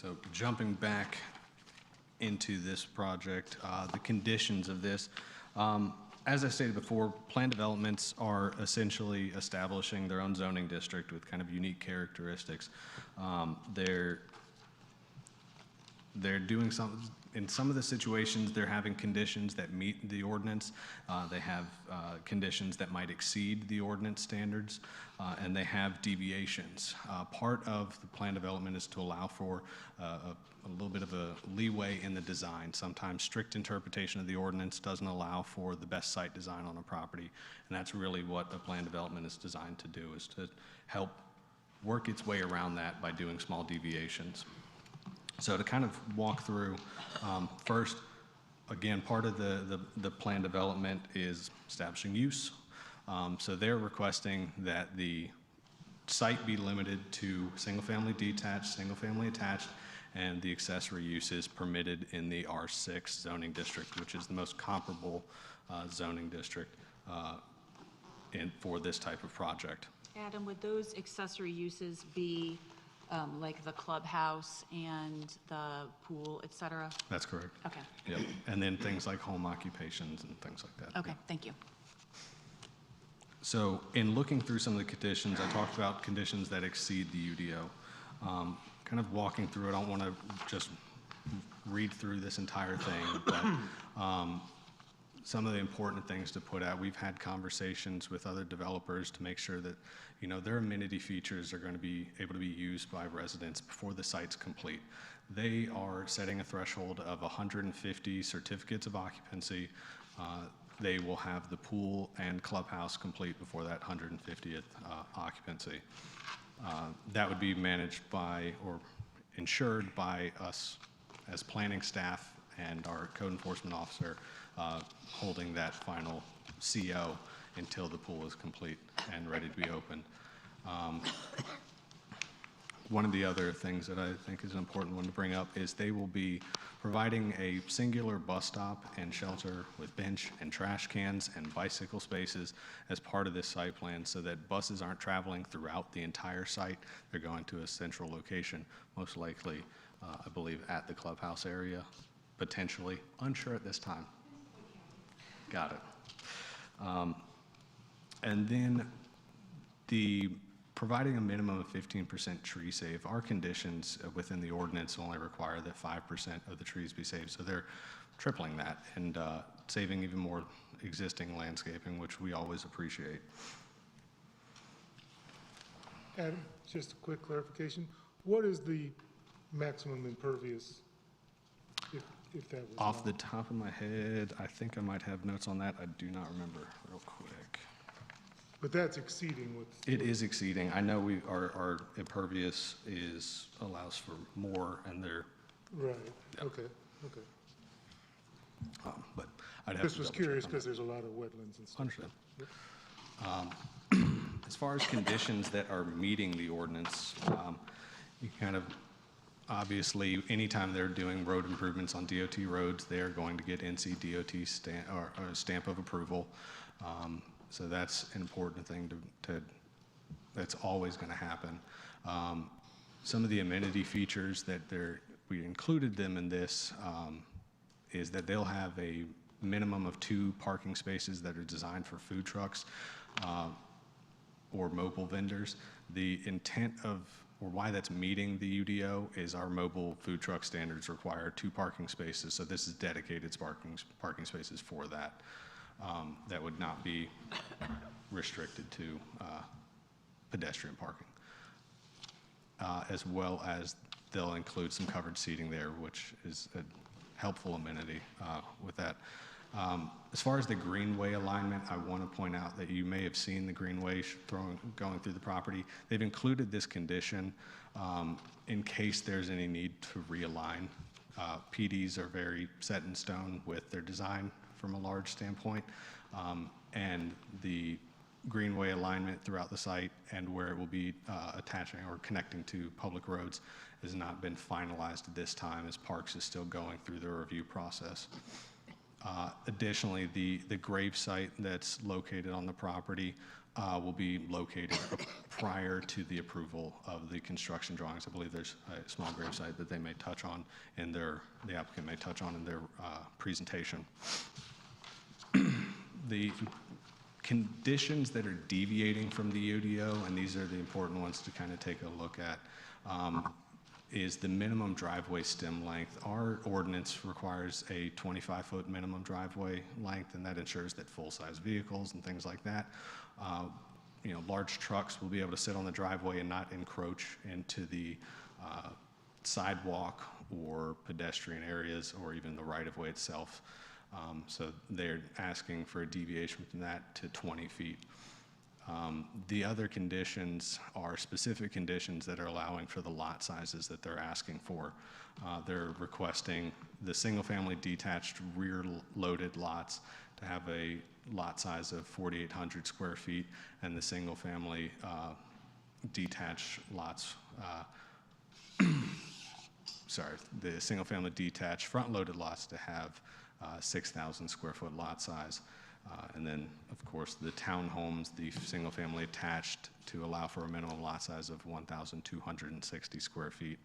So jumping back into this project, the conditions of this. As I stated before, plan developments are essentially establishing their own zoning district with kind of unique characteristics. They're doing in some of the situations, they're having conditions that meet the ordinance. They have conditions that might exceed the ordinance standards, and they have deviations. Part of the plan development is to allow for a little bit of a leeway in the design. Sometimes strict interpretation of the ordinance doesn't allow for the best site design on a property, and that's really what a plan development is designed to do, is to help work its way around that by doing small deviations. So to kind of walk through, first, again, part of the plan development is establishing use. So they're requesting that the site be limited to single-family detached, single-family attached, and the accessory uses permitted in the R6 zoning district, which is the most comparable zoning district for this type of project. Adam, would those accessory uses be like the clubhouse and the pool, et cetera? That's correct. Okay. Yep. And then things like home occupations and things like that. Okay, thank you. So in looking through some of the conditions, I talked about conditions that exceed the UDO. Kind of walking through it, I don't want to just read through this entire thing, but some of the important things to put out, we've had conversations with other developers to make sure that, you know, their amenity features are going to be able to be used by residents before the site's complete. They are setting a threshold of 150 certificates of occupancy. They will have the pool and clubhouse complete before that 150th occupancy. That would be managed by or ensured by us as planning staff and our code enforcement officer holding that final CO until the pool is complete and ready to be opened. One of the other things that I think is an important one to bring up is they will be providing a singular bus stop and shelter with bench and trash cans and bicycle spaces as part of this site plan, so that buses aren't traveling throughout the entire site. They're going to a central location, most likely, I believe, at the clubhouse area, potentially. Unsure at this time. Got it. And then providing a minimum of 15% tree save. Our conditions within the ordinance only require that 5% of the trees be saved, so they're tripling that and saving even more existing landscaping, which we always appreciate. Adam, just a quick clarification. What is the maximum impervious, if that was Off the top of my head, I think I might have notes on that. I do not remember real quick. But that's exceeding what... It is exceeding. I know our impervious allows for more, and they're... Right, yeah. okay. But I'd have This to was curious because there's a lot of wetlands and stuff. Understood. Yep. As far as conditions that are meeting the ordinance, you kind of, obviously, anytime they're doing road improvements on DOT roads, they're going to get NCDOT stamp of approval. So that's an important thing that's always going to happen. Some of the amenity features that we included them in this is that they'll have a minimum of 2 parking spaces that are designed for food trucks or mobile vendors. The intent of, or why that's meeting the UDO, is our mobile food truck standards require 2 parking spaces, so this is dedicated parking spaces for that. That would not be restricted to pedestrian parking. As well as they'll include some covered seating there, which is a helpful amenity with that. As far as the greenway alignment, I want to point out that you may have seen the greenway going through the property. They've included this condition in case there's any need to realign. PDs are very set in stone with their design from a large standpoint, and the greenway alignment throughout the site and where it will be attaching or connecting to public roads has not been finalized at this time, as Parks is still going through the review process. Additionally, the grave site that's located on the property will be located prior to the approval of the construction drawings. I believe there's a small grave site that they may touch on in the applicant may touch on in their presentation. The conditions that are deviating from the UDO, and these are the important ones to kind of take a look at, is the minimum driveway stem length. Our ordinance requires a 25-foot minimum driveway length, and that ensures that full-size vehicles and things like that, large trucks will be able to sit on the driveway and not encroach into the sidewalk or pedestrian areas or even the right-of-way itself. So they're asking for a deviation from that to 20 feet. The other conditions are specific conditions that are allowing for the lot sizes that they're asking for. They're requesting the single-family detached rear-loaded lots to have a lot size of 4,800 square feet, and the single-family detached lots, the single-family detached front-loaded lots to have 6,000 square foot lot size. And then, of course, the townhomes, the single-family attached to allow for a minimum lot size of 1,260 square feet.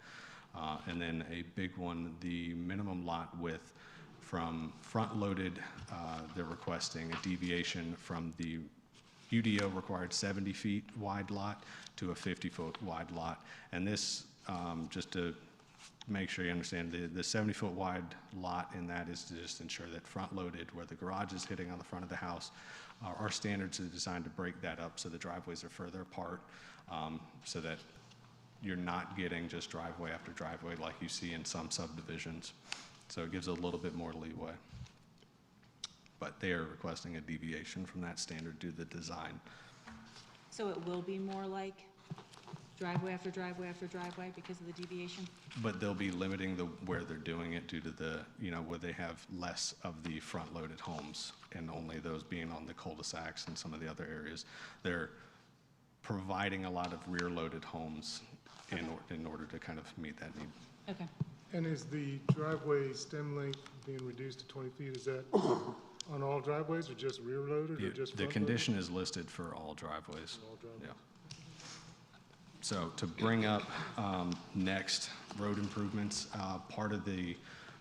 And then a big one, the minimum lot width from front-loaded, they're requesting a deviation from the UDO required 70 feet wide lot to a 50-foot wide lot. And this, just to make sure you understand, the 70-foot wide lot in that is to just ensure that front-loaded, where the garage is hitting on the front of the house, our standards are designed to break that up so the driveways are further apart, so that you're not getting just driveway after driveway like you see in some subdivisions. So it gives a little bit more leeway. But they are requesting a deviation from that standard due to the design. So it will be more like driveway after driveway after driveway because of the deviation? But they'll be limiting where they're doing it due to the, where they have less of the front-loaded homes and only those being on the cul-de-sacs and some of the other areas. They're providing a lot of rear-loaded homes in order to kind of meet that need. Okay. And is the driveway stem length being reduced to 20 feet? Is that on all driveways or just rear-loaded or just The front-loaded? condition is listed for all driveways. All driveways. Yeah. So to bring up next, road improvements, part of the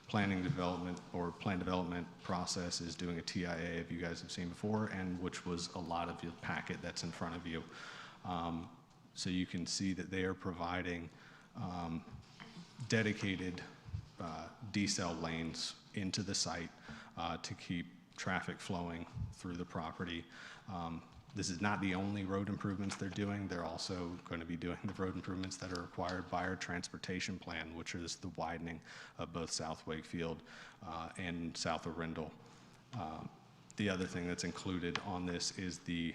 planning development or plan development process is doing a TIA, if you guys have seen before, and which was a lot of your packet that's in front of you. So you can see that they are providing dedicated decel lanes into the site to keep traffic flowing through the property. This is not the only road improvements they're doing. They're also going to be doing the road improvements that are required by our transportation plan, which is the widening of both South Wakefield and South Arundel. The other thing that's included on this is the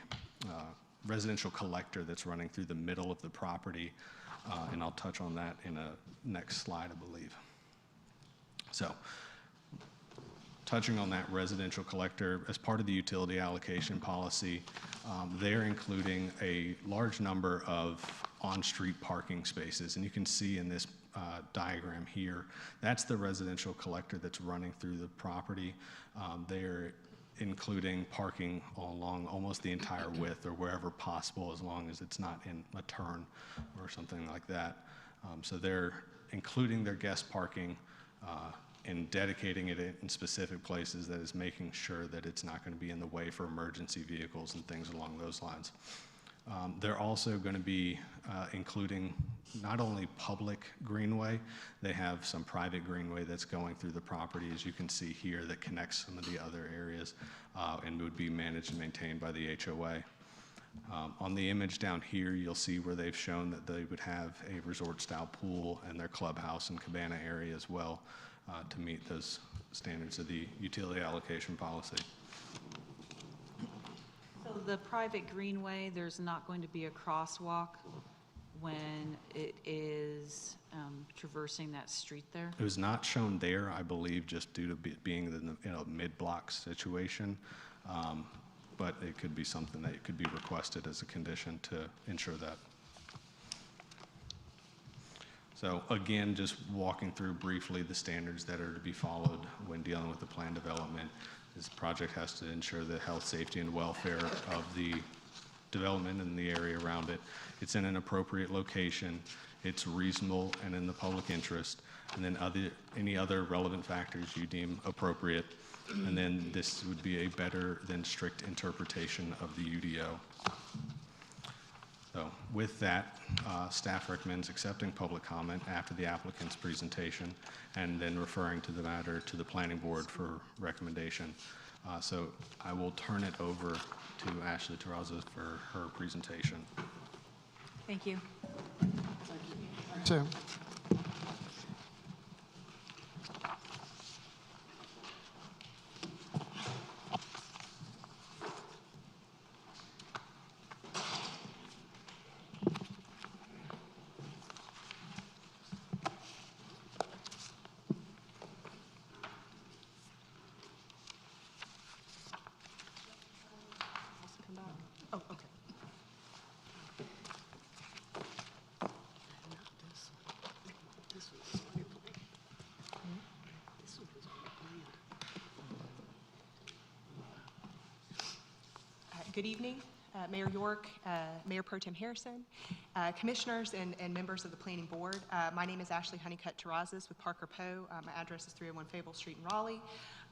residential collector that's running through the middle of the property, and I'll touch on that in a next slide, I believe. So, touching on that residential collector, as part of the utility allocation policy, they're including a large number of on-street parking spaces. And you can see in this diagram here, that's the residential collector that's running through the property. They're including parking along almost the entire width or wherever possible, as long as it's not in a turn or something like that. So they're including their guest parking and dedicating it in specific places that is making sure that it's not going to be in the way for emergency vehicles and things along those lines. They're also going to be including not only public greenway, they have some private greenway that's going through the property, as you can see here, that connects some of the other areas and would be managed and maintained by the HOA. On the image down here, you'll see where they've shown that they would have a resort-style pool and their clubhouse and cabana area as well to meet those standards of the utility allocation policy. So the private greenway, there's not going to be a crosswalk when it is traversing that street there? It was not shown there, I believe, just due to being in a mid-block situation. But it could be something that could be requested as a condition to ensure that. So again, just walking through briefly the standards that are to be followed when dealing with the plan development. This project has to ensure the health, safety, and welfare of the development and the area around it. It's in an appropriate location. It's reasonable and in the public interest. And then any other relevant factors you deem appropriate. And then this would be a better than strict interpretation of the UDO. So with that, staff recommends accepting public comment after the applicant's presentation and then referring to the matter to the planning board for recommendation. So I will turn it over to Ashley Terrazas for her presentation. Thank you. So, Oh, okay. Good evening, Mayor York, Mayor Pro Tem Harrison, commissioners and members of the planning board. My name is Ashley Honeycutt Terrazas with Parker Poe. My address is 301 Fable Street in Raleigh.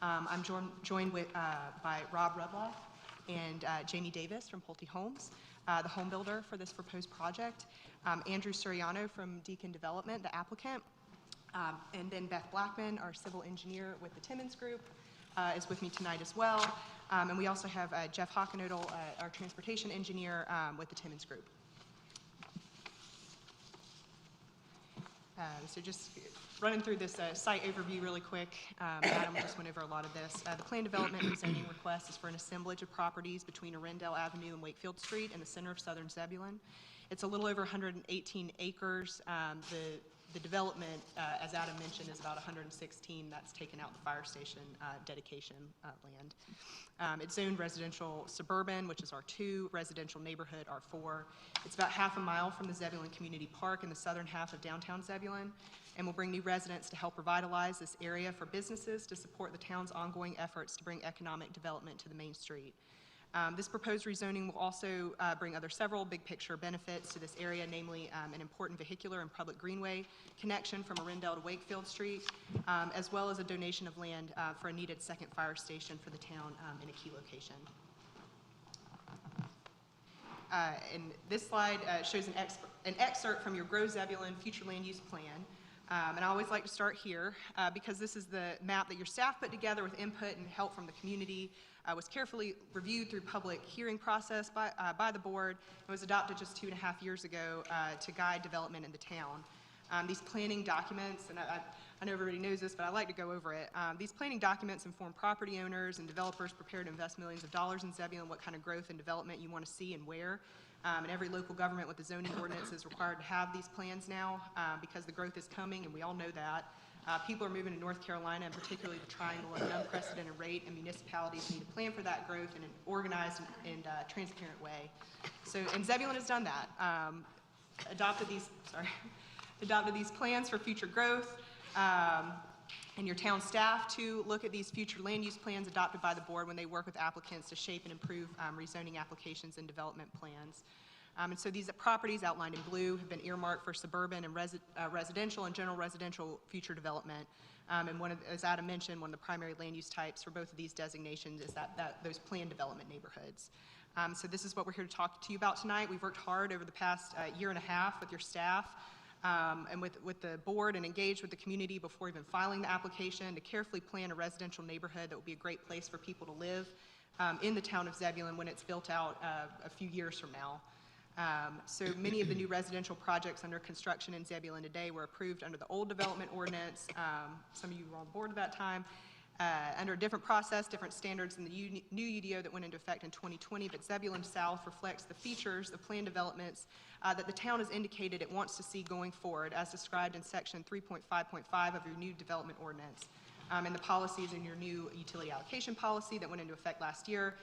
I'm joined by Rob Rudloff and Jamie Davis from Pulte Homes, the home builder for this proposed project, Andrew Suriano from Deacon Development, the applicant, and then Beth Blackman, our civil engineer with the Timmons Group, is with me tonight as well. And we also have Jeff Hockenodal, our transportation engineer with the Timmons Group. So just running through this site overview really quick. Adam just went over a lot of this. The plan development rezoning request is for an assemblage of properties between Arendelle Avenue and Wakefield Street in the center of southern Zebulon. It's a little over 118 acres. The development, as Adam mentioned, is about 116. That's taken out the fire station dedication land. It's zoned residential suburban, which is R2, residential neighborhood R4. It's about half a mile from the Zebulon Community Park in the southern half of downtown Zebulon, and will bring new residents to help revitalize this area for businesses to support the town's ongoing efforts to bring economic development to the main street. This proposed rezoning will also bring several big picture benefits to this area, namely an important vehicular and public greenway connection from Arendelle to Wakefield Street, as well as a donation of land for a needed second fire station for the town in a key location. And this slide shows an excerpt from your Grow Zebulon Future Land Use Plan. And I always like to start here because this is the map that your staff put together with input and help from the community, was carefully reviewed through public hearing process by the board, and was adopted just 2.5 years ago to guide development in the town. These planning documents, and I know everybody knows this, but I like to go over it. These planning documents inform property owners and developers prepared to invest millions of dollars in Zebulon what kind of growth and development you want to see and where. And every local government with the zoning ordinance is required to have these plans now because the growth is coming, and we all know that. People are moving to North Carolina, and particularly the Triangle, at an unprecedented rate, and municipalities need to plan for that growth in an organized and transparent way. So, and Zebulon has done that. Adopted these plans for future growth, and your town staff to look at these future land use plans adopted by the board when they work with applicants to shape and improve rezoning applications and development plans. And so these properties outlined in blue have been earmarked for suburban and residential and general residential future development. And as Adam mentioned, one of the primary land use types for both of these designations is those planned development neighborhoods. So this is what we're here to talk to you about tonight. We've worked hard over the past 1.5 years with your staff and with the board, and engaged with the community before even filing the application to carefully plan a residential neighborhood that will be a great place for people to live in the town of Zebulon when it's built out a few years from now. So many of the new residential projects under construction in Zebulon today were approved under the old development ordinance. Some of you were on board at that time. Under a different process, different standards than the new UDO that went into effect in 2020, but Zebulon South reflects the features of planned developments that the town has indicated it wants to see going forward, as described in section 3.5.5 of your new development ordinance, and the policies in your new utility allocation policy that went into effect last year,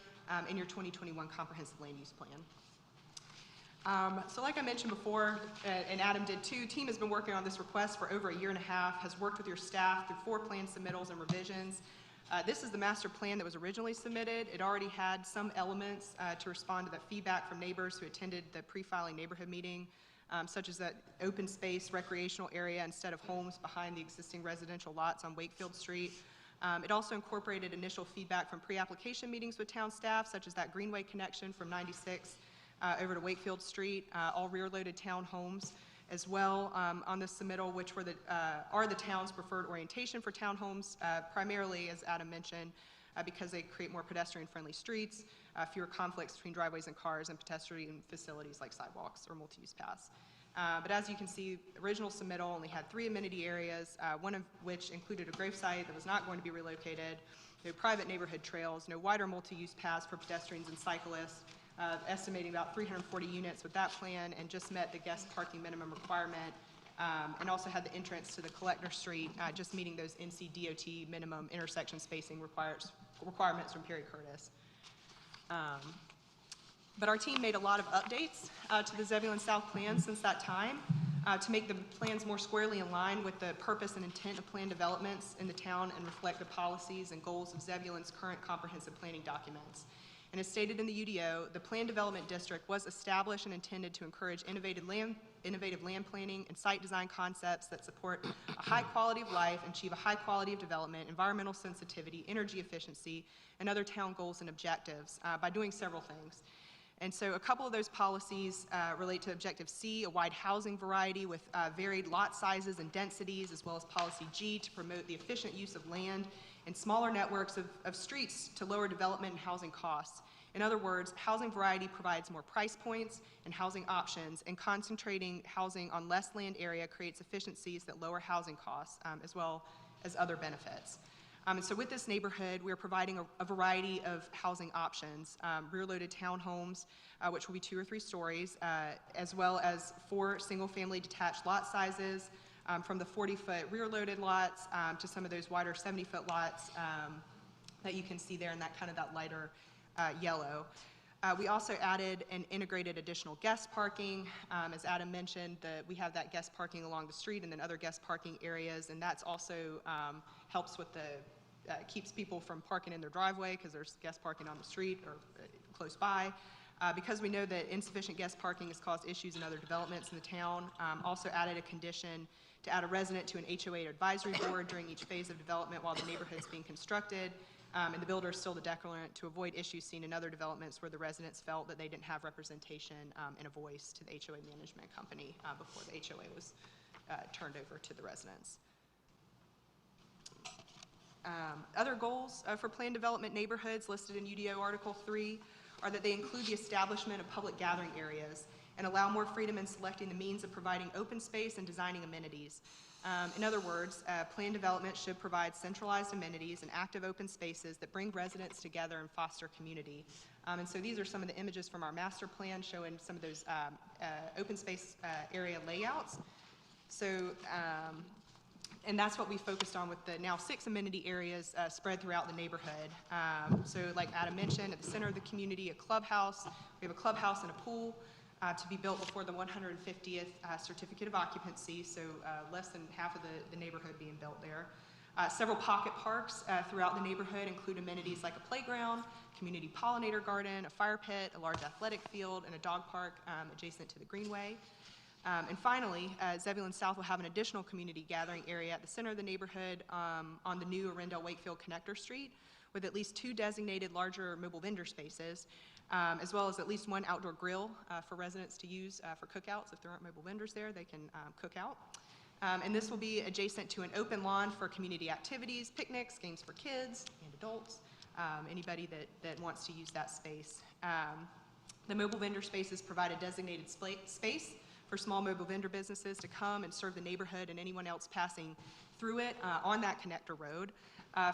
in your 2021 comprehensive land use plan. So like I mentioned before, and Adam did too, team has been working on this request for over a year and a half, has worked with your staff through 4 plan submittals and revisions. This is the master plan that was originally submitted. It already had some elements to respond to that feedback from neighbors who attended the pre-filing neighborhood meeting, such as that open space recreational area instead of homes behind the existing residential lots on Wakefield Street. It also incorporated initial feedback from pre-application meetings with town staff, such as that Greenway connection from 96 over to Wakefield Street, all rear-loaded townhomes as well on this submittal, which are the town's preferred orientation for townhomes, primarily, as Adam mentioned, because they create more pedestrian-friendly streets, fewer conflicts between driveways and cars, and pedestrian facilities like sidewalks or multi-use paths. But as you can see, original submittal only had 3 amenity areas, one of which included a gravesite that was not going to be relocated, no private neighborhood trails, no wider multi-use paths for pedestrians and cyclists, estimating about 340 units with that plan, and just met the guest parking minimum requirement, and also had the entrance to the collector street, just meeting those NCDOT minimum intersection spacing requirements from Perry Curtis. But our team made a lot of updates to the Zebulon South plan since that time to make the plans more squarely in line with the purpose and intent of plan developments in the town and reflect the policies and goals of Zebulon's current comprehensive planning documents. And as stated in the UDO, the Plan Development District was established and intended to encourage innovative land planning and site design concepts that support a high quality of life and achieve a high quality of development, environmental sensitivity, energy efficiency, and other town goals and objectives by doing several things. And so a couple of those policies relate to Objective C, a wide housing variety with varied lot sizes and densities, as well as Policy G to promote the efficient use of land and smaller networks of streets to lower development and housing costs. In other words, housing variety provides more price points and housing options, and concentrating housing on less land area creates efficiencies that lower housing costs, as well as other benefits. And so with this neighborhood, we're providing a variety of housing options, rear-loaded townhomes, which will be 2 or 3 stories, as well as 4 single-family detached lot sizes, from the 40-foot rear-loaded lots to some of those wider 70-foot lots that you can see there in that lighter yellow. We also added and integrated additional guest parking. As Adam mentioned, we have that guest parking along the street and then other guest parking areas, and that's also helps with keeps people from parking in their driveway because there's guest parking on the street or close by. Because we know that insufficient guest parking has caused issues in other developments in the town, also added a condition to add a resident to an HOA advisory board during each phase of development while the neighborhood's being constructed. And the builder is still the declarant to avoid issues seen in other developments where the residents felt that they didn't have representation and a voice to the HOA management company before the HOA was turned over to the residents. Other goals for planned development neighborhoods listed in UDO Article 3 are that they include the establishment of public gathering areas and allow more freedom in selecting the means of providing open space and designing amenities. In other words, planned development should provide centralized amenities and active open spaces that bring residents together and foster community. And so these are some of the images from our master plan showing some of those open space area layouts. So, and that's what we focused on with the now 6 amenity areas spread throughout the neighborhood. So like Adam mentioned, at the center of the community, a clubhouse. We have a clubhouse and a pool to be built before the 150th certificate of occupancy, so less than half of the neighborhood being built there. Several pocket parks throughout the neighborhood include amenities like a playground, community pollinator garden, a fire pit, a large athletic field, and a dog park adjacent to the Greenway. And finally, Zebulon South will have an additional community gathering area at the center of the neighborhood on the new Arendelle-Wakefield Connector Street with at least 2 designated larger mobile vendor spaces, as well as at least 1 outdoor grill for residents to use for cookouts. If there aren't mobile vendors there, they can cook out. And this will be adjacent to an open lawn for community activities, picnics, games for kids and adults, anybody that wants to use that space. The mobile vendor spaces provide a designated space for small mobile vendor businesses to come and serve the neighborhood and anyone else passing through it on that connector road.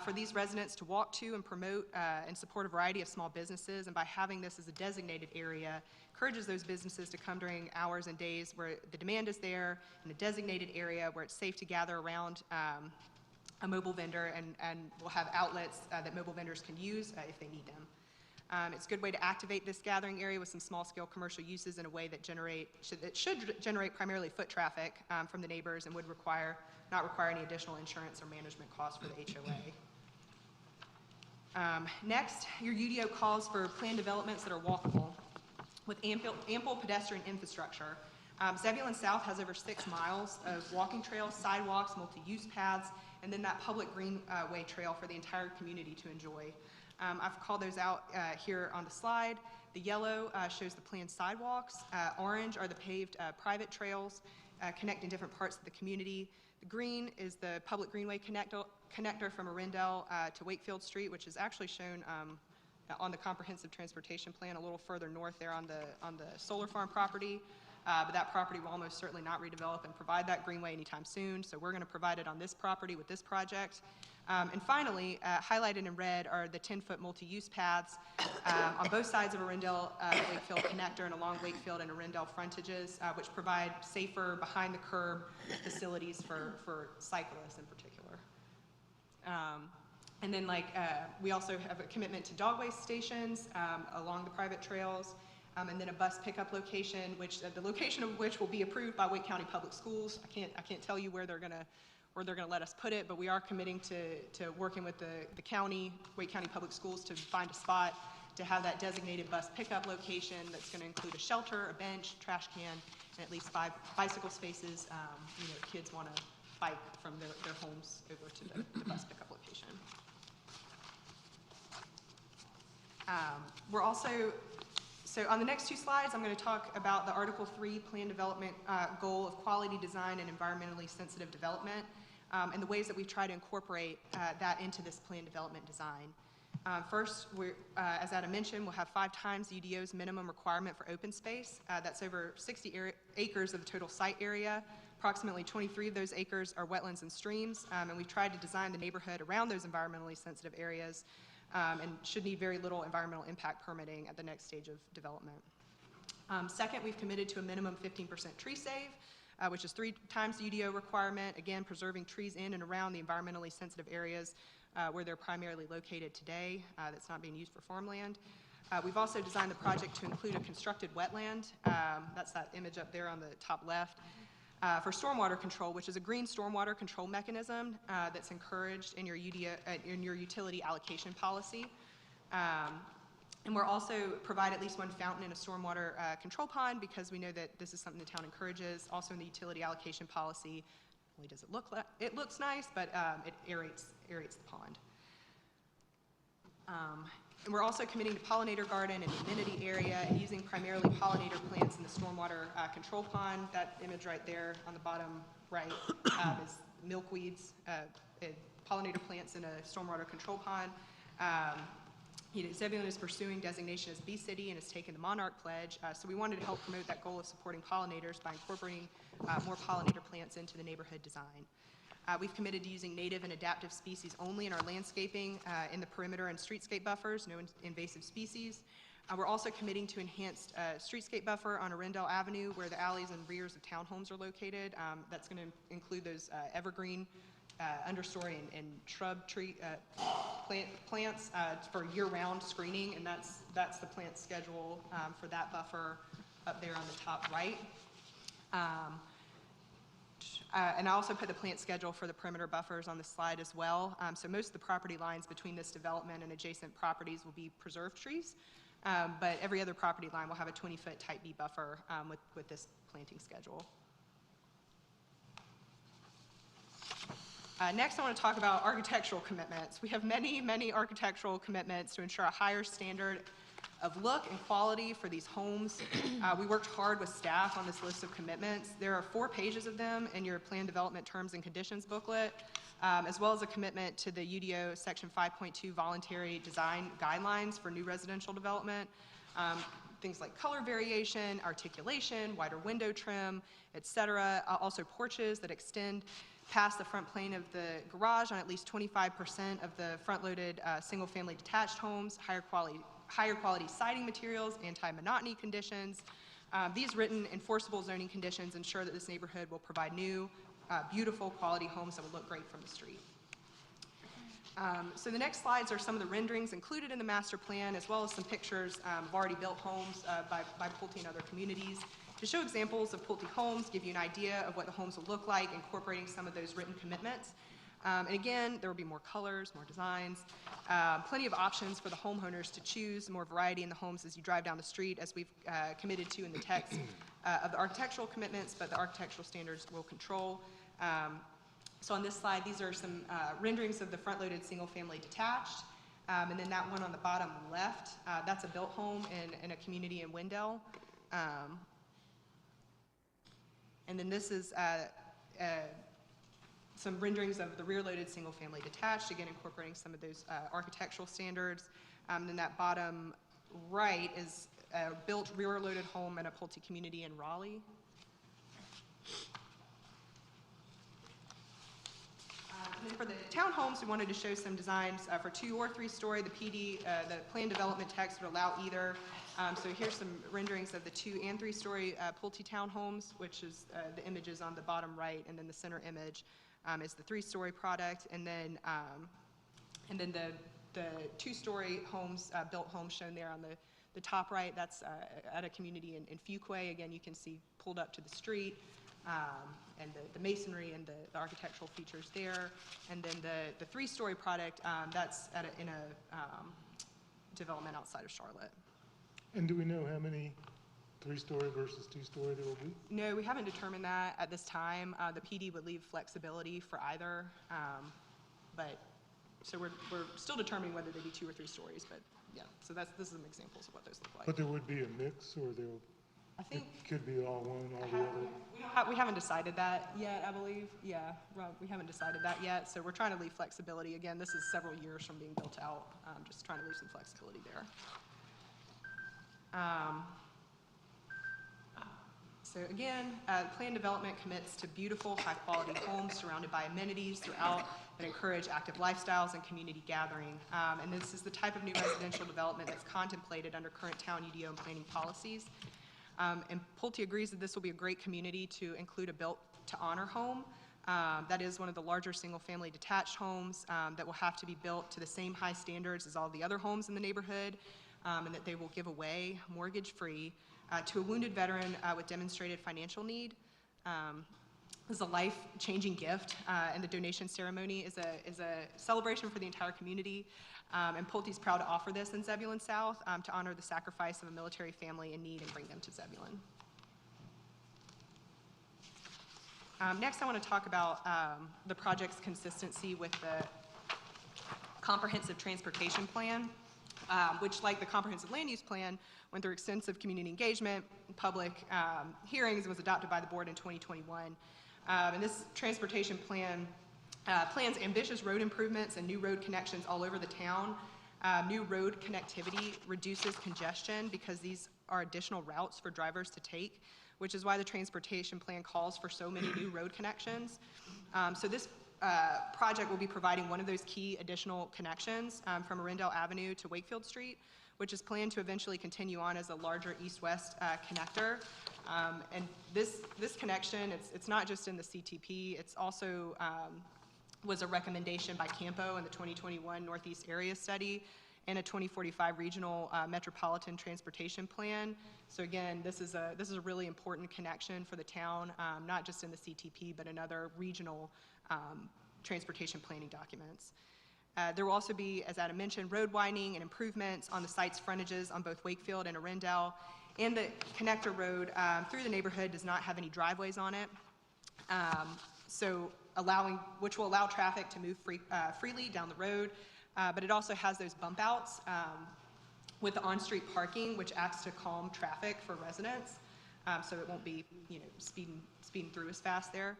For these residents to walk to and promote and support a variety of small businesses, and by having this as a designated area, encourages those businesses to come during hours and days where the demand is there, in a designated area where it's safe to gather around a mobile vendor, and will have outlets that mobile vendors can use if they need them. It's a good way to activate this gathering area with some small-scale commercial uses in a way that should generate primarily foot traffic from the neighbors and would not require any additional insurance or management costs for the HOA. Next, your UDO calls for planned developments that are walkable with ample pedestrian infrastructure. Zebulon South has over 6 miles of walking trails, sidewalks, multi-use paths, and then that public greenway trail for the entire community to enjoy. I've called those out here on the slide. The yellow shows the planned sidewalks. Orange are the paved private trails connecting different parts of the community. The green is the public greenway connector from Arundel to Wakefield Street, which is actually shown on the comprehensive transportation plan a little further north there on the solar farm property. But that property will almost certainly not redevelop and provide that greenway anytime soon, so we're going to provide it on this property with this project. And finally, highlighted in red are the 10-foot multi-use paths on both sides of Arundel Wakefield connector and along Wakefield and Arundel frontages, which provide safer behind-the-curb facilities for cyclists in particular. And then we also have a commitment to dog waste stations along the private trails, and then a bus pickup location, the location of which will be approved by Wake County Public Schools. I can't tell you where they're gonna let us put it, but we are committing to working with the county, Wake County Public Schools, to find a spot to have that designated bus pickup location that's going to include a shelter, a bench, trash can, and at least 5 bicycle spaces. Kids want to bike from their homes over to the bus pickup location. So on the next 2 slides, I'm going to talk about the Article 3 Plan Development goal of quality design and environmentally sensitive development, and the ways that we try to incorporate that into this plan development design. First, as Adam mentioned, we'll have 5 times the UDO's minimum requirement for open space. That's over 60 acres of the total site area. Approximately 23 of those acres are wetlands and streams, and we've tried to design the neighborhood around those environmentally sensitive areas and should need very little environmental impact permitting at the next stage of development. Second, we've committed to a minimum 15% tree save, which is 3 times the UDO requirement, again, preserving trees in and around the environmentally sensitive areas where they're primarily located today that's not being used for farmland. We've also designed the project to include a constructed wetland. That's that image up there on the top left. For stormwater control, which is a green stormwater control mechanism that's encouraged in your utility allocation policy. And we're also provide at least 1 fountain and a stormwater control pond because we know that this is something the town encourages. Also in the utility allocation policy, not only does it look like, it looks nice, but it aerates the pond. And we're also committing to pollinator garden in the amenity area and using primarily pollinator plants in the stormwater control pond. That image right there on the bottom right is milkweeds, pollinator plants in a stormwater control pond. Zebulon is pursuing designation as Bee City and has taken the Monarch Pledge, so we wanted to help promote that goal of supporting pollinators by incorporating more pollinator plants into the neighborhood design. We've committed to using native and adaptive species only in our landscaping in the perimeter and streetscape buffers, no invasive species. We're also committing to enhanced streetscape buffer on Arundel Avenue where the alleys and rears of townhomes are located. That's going to include those evergreen understory and shrub tree plants for year-round screening, and that's the plant schedule for that buffer up there on the top right. And I also put the plant schedule for the perimeter buffers on the slide as well. So most of the property lines between this development and adjacent properties will be preserved trees, but every other property line will have a 20-foot type B buffer with this planting schedule. Next, I want to talk about architectural commitments. We have many, many architectural commitments to ensure a higher standard of look and quality for these homes. We worked hard with staff on this list of commitments. There are 4 pages of them in your plan development terms and conditions booklet, as well as a commitment to the UDO Section 5.2 voluntary design guidelines for new residential development. Things like color variation, articulation, wider window trim, etc. Also porches that extend past the front plane of the garage on at least 25% of the front-loaded single-family detached homes, higher quality siding materials, anti-monotony conditions. These written enforceable zoning conditions ensure that this neighborhood will provide new, beautiful quality homes that will look great from the street. So the next slides are some of the renderings included in the master plan, as well as some pictures of already built homes by Pulte and other communities to show examples of Pulte homes, give you an idea of what the homes will look like, incorporating some of those written commitments. And again, there will be more colors, more designs, plenty of options for the homeowners to choose, more variety in the homes as you drive down the street, as we've committed to in the text of the architectural commitments, but the architectural standards will control. So on this slide, these are some renderings of the front-loaded single-family detached. And then that one on the bottom left, that's a built home in a community in Wendell. And then this is some renderings of the rear-loaded single-family detached, again incorporating some of those architectural standards. And then that bottom right is a built rear-loaded home in a Pulte community in Raleigh. And then for the townhomes, we wanted to show some designs for 2 or 3-story. The PD, the plan development text would allow either. So here's some renderings of the 2 and 3-story Pulte townhomes, which is the images on the bottom right, and then the center image is the 3-story product, and then the 2-story homes, built homes shown there on the top right. That's at a community in Fuquay. Again, you can see pulled up to the street. And the masonry and the architectural features there. And then the 3-story product, that's in a development outside of Charlotte. And do we know how many 3-story versus 2-story there will be? No, we haven't determined that at this time. The PD would leave flexibility for either. So we're still determining whether they be 2 or 3 stories, but yeah. So this is some examples of what those look like. But there would be a mix, or there I think could be all one, all the other? we haven't decided that yet, I believe. Yeah, Rob, we haven't decided that yet. So we're trying to leave flexibility. Again, this is several years from being built out. Just trying to leave some flexibility there. So again, plan development commits to beautiful, high-quality homes surrounded by amenities throughout that encourage active lifestyles and community gathering. And this is the type of new residential development that's contemplated under current town UDO and planning policies. And Pulte agrees that this will be a great community to include a built-to-honor home. That is one of the larger single-family detached homes that will have to be built to the same high standards as all the other homes in the neighborhood, and that they will give away mortgage-free to a wounded veteran with demonstrated financial need. This is a life-changing gift, and the donation ceremony is a celebration for the entire community. And Pulte is proud to offer this in Zebulon South to honor the sacrifice of a military family in need and bring them to Zebulon. Next, I want to talk about the project's consistency with the comprehensive transportation plan, which, like the comprehensive land use plan, went through extensive community engagement, public hearings, and was adopted by the board in 2021. And this transportation plan plans ambitious road improvements and new road connections all over the town. New road connectivity reduces congestion because these are additional routes for drivers to take, which is why the transportation plan calls for so many new road connections. So this project will be providing one of those key additional connections from Arundel Avenue to Wakefield Street, which is planned to eventually continue on as a larger east-west connector. And this connection, it's not just in the CTP, it's also was a recommendation by Campo in the 2021 Northeast Area Study and a 2045 Regional Metropolitan Transportation Plan. So again, this is a really important connection for the town, not just in the CTP, but in other regional transportation planning documents. There will also be, as Adam mentioned, road widening and improvements on the site's frontages on both Wakefield and Arundel. And the connector road through the neighborhood does not have any driveways on it. Which will allow traffic to move freely down the road, but it also has those bump outs with the on-street parking, which acts to calm traffic for residents, so it won't be, speeding through as fast there.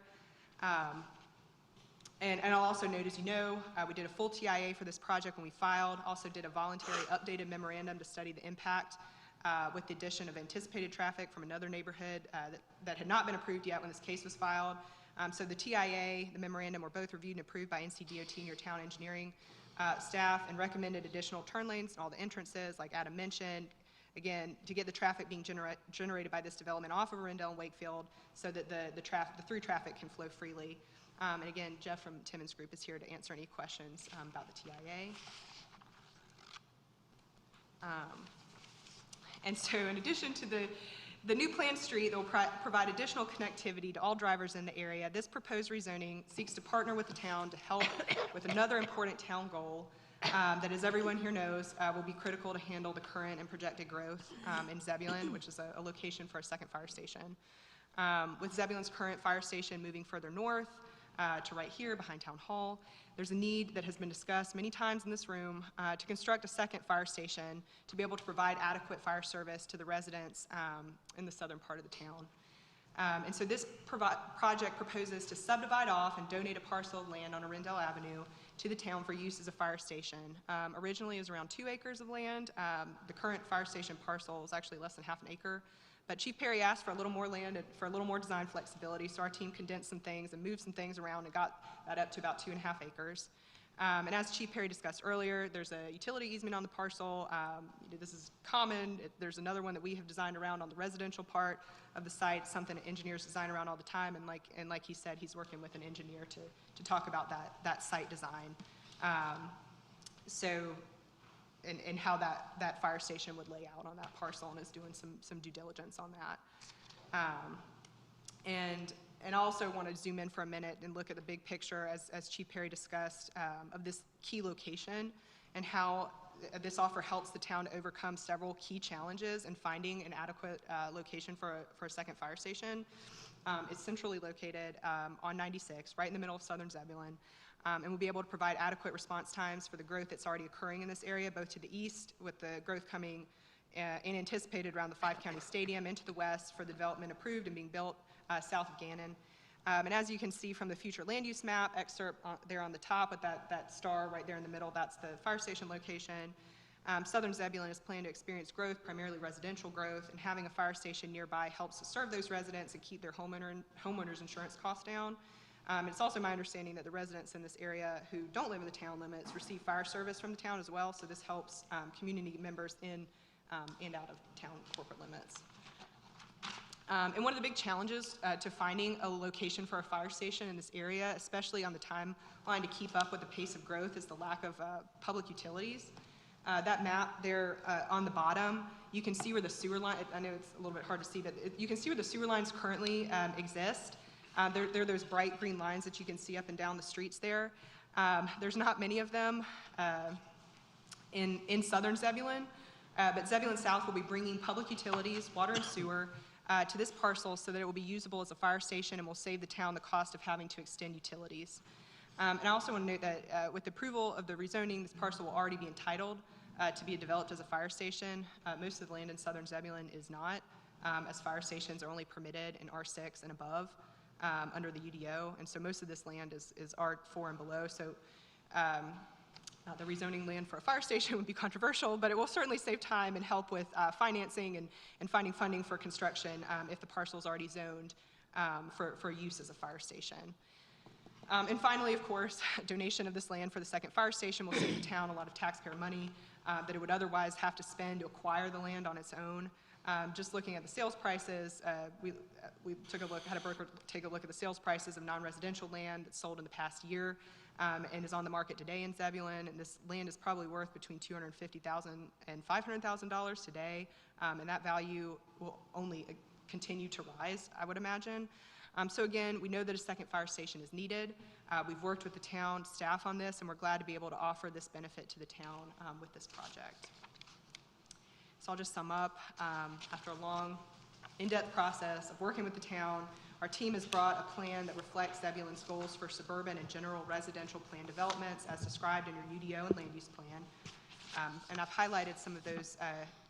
And I'll also note, as you know, we did a full TIA for this project when we filed. Also did a voluntary updated memorandum to study the impact with the addition of anticipated traffic from another neighborhood that had not been approved yet when this case was filed. So the TIA, the memorandum, were both reviewed and approved by NCDOT and your town engineering staff, and recommended additional turn lanes and all the entrances, like Adam mentioned, again, to get the traffic being generated by this development off of Arundel and Wakefield so that the through traffic can flow freely. And again, Jeff from Timmons Group is here to answer any questions about the TIA. And so in addition to the new planned street that will provide additional connectivity to all drivers in the area, this proposed rezoning seeks to partner with the town to help with another important town goal that, as everyone here knows, will be critical to handle the current and projected growth in Zebulon, which is a location for a second fire station. With Zebulon's current fire station moving further north to right here behind Town Hall, there's a need that has been discussed many times in this room to construct a second fire station to be able to provide adequate fire service to the residents in the southern part of the town. And so this project proposes to subdivide off and donate a parcel of land on Arundel Avenue to the town for use as a fire station. Originally, it was around 2 acres of land. The current fire station parcel is actually less than half an acre. But Chief Perry asked for a little more land and for a little more design flexibility, so our team condensed some things and moved some things around and got that up to about 2.5 acres. And as Chief Perry discussed earlier, there's a utility easement on the parcel. This is common. There's another one that we have designed around on the residential part of the site, something that engineers design around all the time. And like he said, he's working with an engineer to talk about that site design. And how that fire station would lay out on that parcel, and is doing some due diligence on that. And I also want to zoom in for a minute and look at the big picture, as Chief Perry discussed, of this key location and how this offer helps the town to overcome several key challenges in finding an adequate location for a second fire station. It's centrally located on 96, right in the middle of southern Zebulon. And we'll be able to provide adequate response times for the growth that's already occurring in this area, both to the east, with the growth coming and anticipated around the 5-county stadium, into the west for the development approved and being built south of Gannon. And as you can see from the future land use map excerpt there on the top with that star right there in the middle, that's the fire station location. Southern Zebulon is planned to experience growth, primarily residential growth, and having a fire station nearby helps to serve those residents and keep their homeowners insurance costs down. It's also my understanding that the residents in this area who don't live in the town limits receive fire service from the town as well, so this helps community members in and out of town corporate limits. And one of the big challenges to finding a location for a fire station in this area, especially on the timeline to keep up with the pace of growth, is the lack of public utilities. That map there on the bottom, you can see where the sewer line, I know it's a little bit hard to see, but you can see where the sewer lines currently exist. There are those bright green lines that you can see up and down the streets there. There's not many of them in southern Zebulon, but Zebulon South will be bringing public utilities, water and sewer, to this parcel so that it will be usable as a fire station and will save the town the cost of having to extend utilities. And I also want to note that with the approval of the rezoning, this parcel will already be entitled to be developed as a fire station. Most of the land in southern Zebulon is not, as fire stations are only permitted in R6 and above under the UDO, and so most of this land is R4 and below. So the rezoning land for a fire station would be controversial, but it will certainly save time and help with financing and finding funding for construction if the parcel is already zoned for use as a fire station. And finally, of course, donation of this land for the second fire station will save the town a lot of taxpayer money that it would otherwise have to spend to acquire the land on its own. Just looking at the sales prices, we took a look, had a broker take a look at the sales prices of non-residential land that's sold in the past year and is on the market today in Zebulon. And this land is probably worth between $250,000 and $500,000 today, and that value will only continue to rise, I would imagine. So again, we know that a second fire station is needed. We've worked with the town staff on this, and we're glad to be able to offer this benefit to the town with this project. So I'll just sum up. After a long, in-depth process of working with the town, our team has brought a plan that reflects Zebulon's goals for suburban and general residential plan developments as described in your UDO and land use plan. And I've highlighted some of those,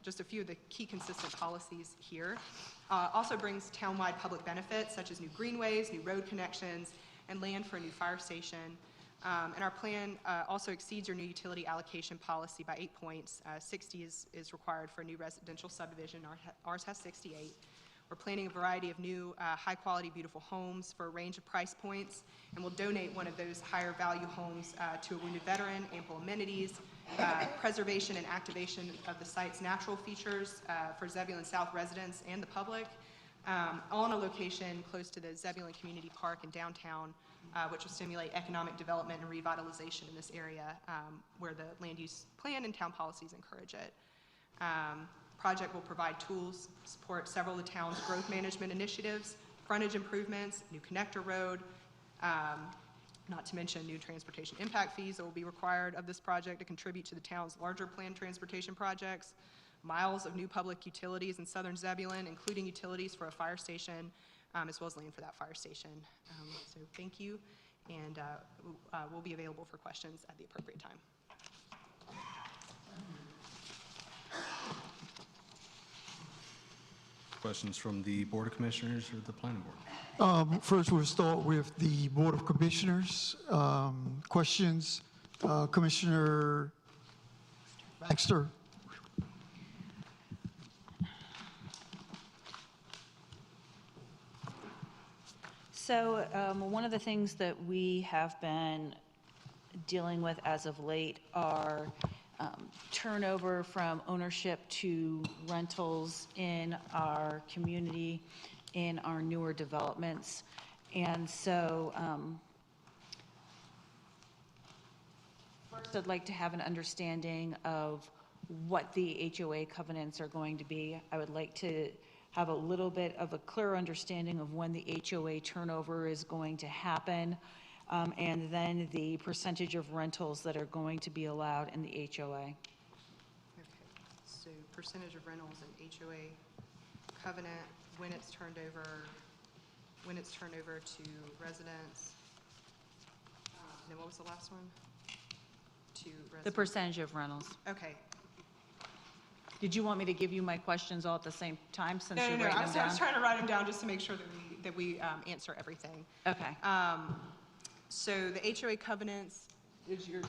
just a few of the key consistent policies here. Also brings townwide public benefits such as new greenways, new road connections, and land for a new fire station. And our plan also exceeds your new utility allocation policy by 8 points. 60 is required for a new residential subdivision. Ours has 68. We're planning a variety of new high-quality, beautiful homes for a range of price points, and we'll donate one of those higher-value homes to a wounded veteran, ample amenities, preservation and activation of the site's natural features for Zebulon South residents and the public, all in a location close to the Zebulon Community Park in downtown which will stimulate economic development and revitalization in this area, where the land use plan and town policies encourage it. Project will provide tools, support several of the town's growth management initiatives, frontage improvements, new connector road, not to mention new transportation impact fees that will be required of this project to contribute to the town's larger planned transportation projects, miles of new public utilities in southern Zebulon, including utilities for a fire station, as well as land for that fire station. So thank you, and we'll be available for questions at the appropriate time. Questions from the Board of Commissioners or the Planning Board? First, we'll start with the Board of Commissioners. Questions? Commissioner Baxter? So one of the things that we have been dealing with as of late are turnover from ownership to rentals in our community, in our newer developments. And so first I'd like to have an understanding of what the HOA covenants are going to be. I would like to have a little bit of a clear understanding of when the HOA turnover is going to happen, and then the percentage of rentals that are going to be allowed in the HOA. Okay, so percentage of rentals and HOA covenant, when it's turned over to residents. And then what was the last one? To residents. The percentage of rentals. Okay. Did you want me to give you my questions all at the same time since No, you're no, writing I them was down? trying to write them down just to make sure that we answer everything. Okay. So the HOA covenants is your.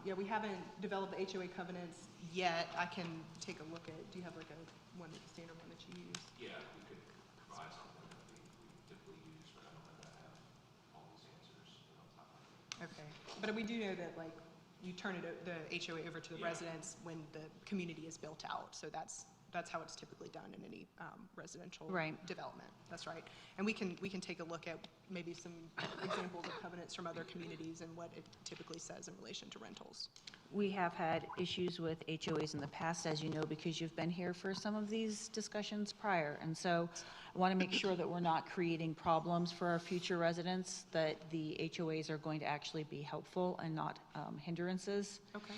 Yeah, we haven't developed the HOA covenants yet. I can take a look at, do you have like a standard one that you use? Yeah, we could provide something that we typically use, but I don't know that I have all these answers off the top of my head. Okay, but we do know that like you turn the HOA over to the residents when the community is built out. So that's how it's typically done in any residential development. That's right. And we can take a look at maybe some examples of covenants from other communities and what it typically says in relation to rentals. We have had issues with HOAs in the past, as you know, because you've been here for some of these discussions prior. And so I want to make sure that we're not creating problems for our future residents, that the HOAs are going to actually be helpful and not hindrances. Okay.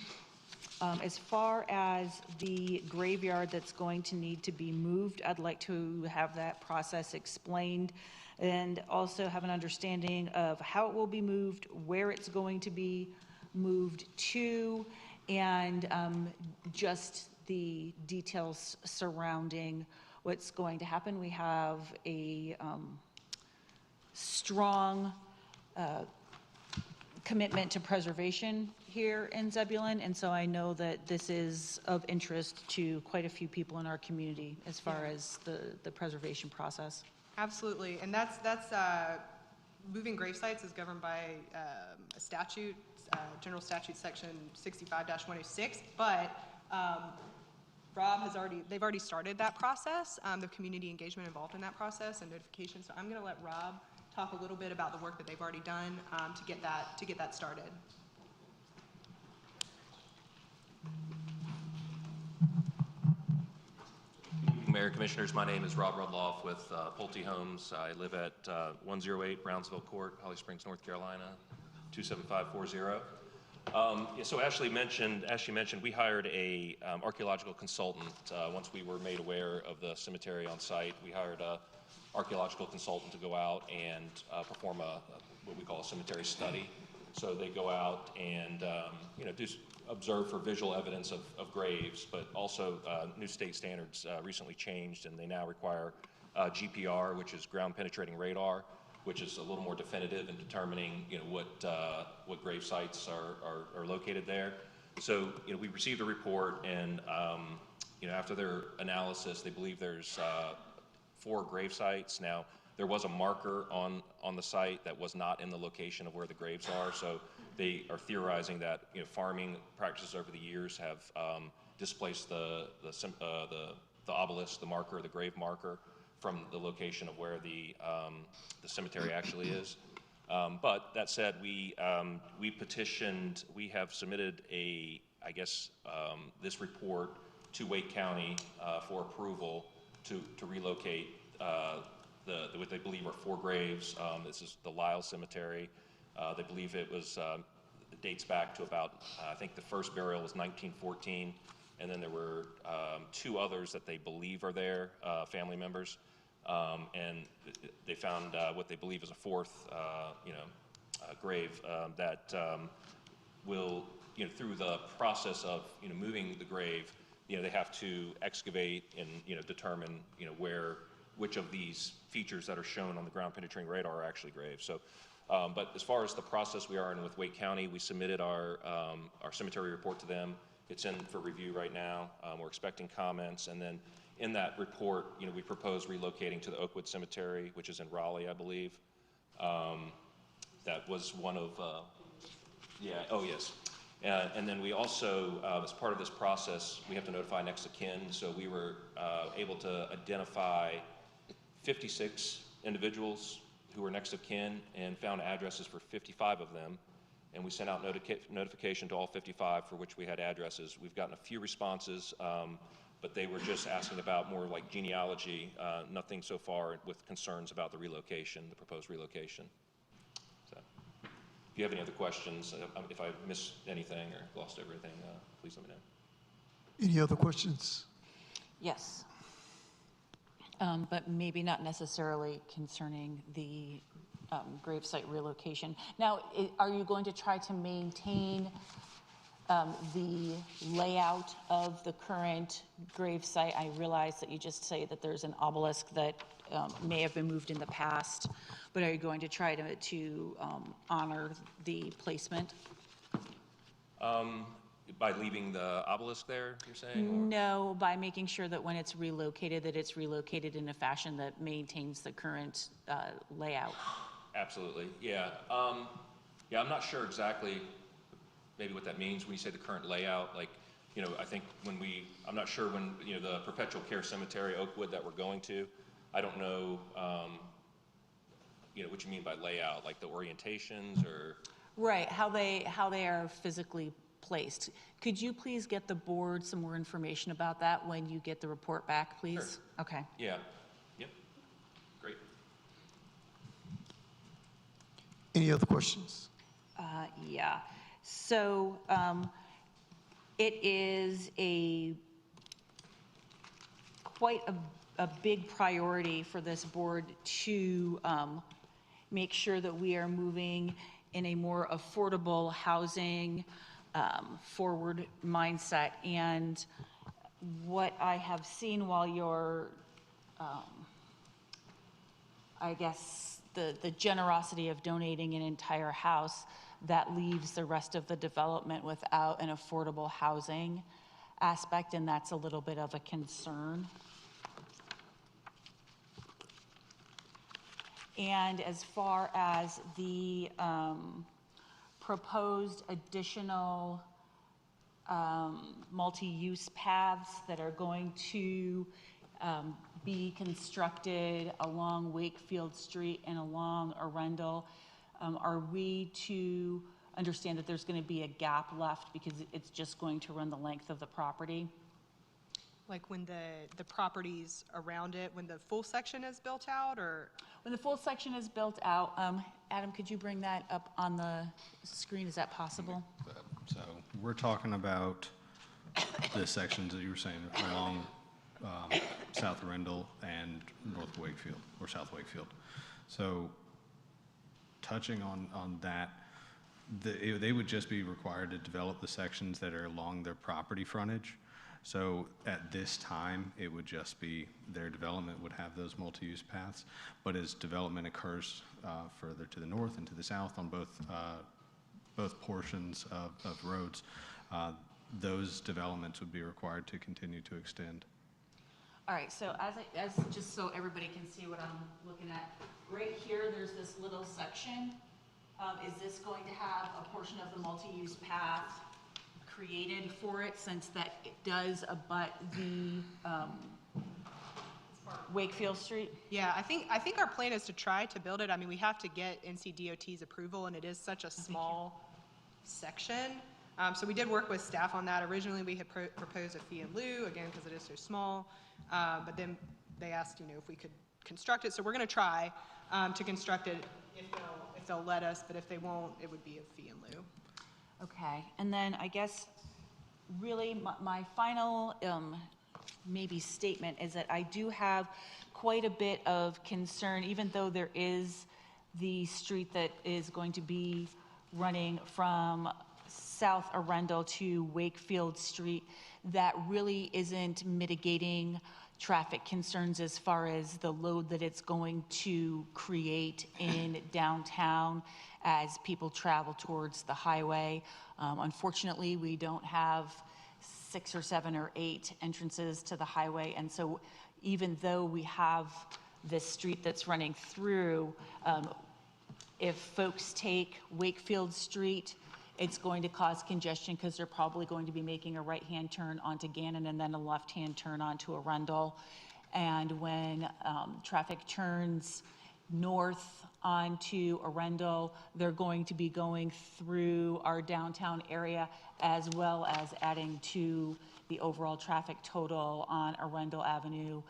As far as the graveyard that's going to need to be moved, I'd like to have that process explained and also have an understanding of how it will be moved, where it's going to be moved to, and just the details surrounding what's going to happen. We have a strong commitment to preservation here in Zebulon, and so I know that this is of interest to quite a few people in our community as far as the preservation process. Absolutely, and that's moving grave sites is governed by a statute, General Statute Section 65-106, but they've already started that process, the community engagement involved in that process and notification, so I'm gonna let Rob talk a little bit about the work that they've already done to get that started. Mayor, Commissioners, my name is Rob Rudloff with Pulte Homes. I live at 108 Brownsville Court, Holly Springs, North Carolina, 27540. So Ashley mentioned, we hired a archaeological consultant once we were made aware of the cemetery on site. We hired a archaeological consultant to go out and perform what we call a cemetery study. So they go out and observe for visual evidence of graves, but also new state standards recently changed, and they now require GPR, which is ground penetrating radar, which is a little more definitive in determining what grave sites are located there. So we received a report, and after their analysis, they believe there's 4 grave sites. Now, there was a marker on the site that was not in the location of where the graves are, so they are theorizing that farming practices over the years have displaced the obelisk, the marker, the grave marker from the location of where the cemetery actually is. But that said, we petitioned, we have submitted this report to Wake County for approval to relocate what they believe are 4 graves. This is the Lyle Cemetery. They believe it dates back to about, I think the first burial was 1914, and then there were 2 others that they believe are there, family members. And they found what they believe is a 4th, grave that will, through the process of, moving the grave, they have to excavate and, determine, which of these features that are shown on the ground penetrating radar are actually graves. So, but as far as the process we are in with Wake County, we submitted our cemetery report to them. It's in for review right now. We're expecting comments, and then in that report, we propose relocating to the Oakwood Cemetery, which is in Raleigh, I believe. That was one of, yes. And then we also, as part of this process, we have to notify next of kin. So we were able to identify 56 individuals who were next of kin and found addresses for 55 of them. And we sent out notification to all 55 for which we had addresses. We've gotten a few responses, but they were just asking about more like genealogy, nothing so far with concerns about the relocation, the proposed relocation. So if you have any other questions, if I missed anything or glossed over anything, please let me know. Any other questions? Yes. But maybe not necessarily concerning the gravesite relocation. Now, are you going to try to maintain the layout of the current gravesite? I realize that you just say that there's an obelisk that may have been moved in the past, but are you going to try to honor the placement? By leaving the obelisk there, you're saying? Or? No, by making sure that when it's relocated, that it's relocated in a fashion that maintains the current layout. Absolutely, yeah. Yeah, I'm not sure exactly maybe what that means when you say the current layout. Like, I think I'm not sure when, the perpetual care cemetery, Oakwood, that we're going to, I don't know, what you mean by layout, like the orientations or? Right, how they are physically placed. Could you please get the board some more information about that when you get the report back, please? Sure. Okay. Yeah, yep, great. Any other questions? Yeah. So it is quite a big priority for this board to make sure that we are moving in a more affordable housing forward mindset. And what I have seen while you're, I guess, the generosity of donating an entire house, that leaves the rest of the development without an affordable housing aspect, and that's a little bit of a concern. And as far as the proposed additional multi-use paths that are going to be constructed along Wakefield Street and along Arundel, are we to understand that there's going to be a gap left because it's just going to run the length of the property? Like when the properties around it, when the full section is built out, or? When the full section is built out, Adam, could you bring that up on the screen? Is that possible? So we're talking about the sections that you were saying along South Arundel and North Wakefield, or South Wakefield. So touching on that, they would just be required to develop the sections that are along their property frontage. So at this time, it would just be their development would have those multi-use paths. But as development occurs further to the north and to the south on both portions of roads, those developments would be required to continue to extend. All right, so as just so everybody can see what I'm looking at, right here, there's this little section. Is this going to have a portion of the multi-use path created for it, since that it does abut the Wakefield Street? Yeah, I think our plan is to try to build it. I mean, we have to get NCDOT's approval, and it is such a small section. So we did work with staff on that. Originally, we had proposed a fee in lieu, again, because it is so small. But then they asked, if we could construct it. So we're going to try to construct it if they'll let us, but if they won't, it would be a fee in lieu. Okay, and then I guess really my final maybe statement is that I do have quite a bit of concern, even though there is the street that is going to be running from South Arundel to Wakefield Street, that really isn't mitigating traffic concerns as far as the load that it's going to create in downtown as people travel towards the highway. Unfortunately, we don't have 6 or 7 or 8 entrances to the highway, and so even though we have this street that's running through, if folks take Wakefield Street, it's going to cause congestion because they're probably going to be making a right-hand turn onto Gannon and then a left-hand turn onto Arundel. And when traffic turns north onto Arundel, they're going to be going through our downtown area as well as adding to the overall traffic total on Arundel Avenue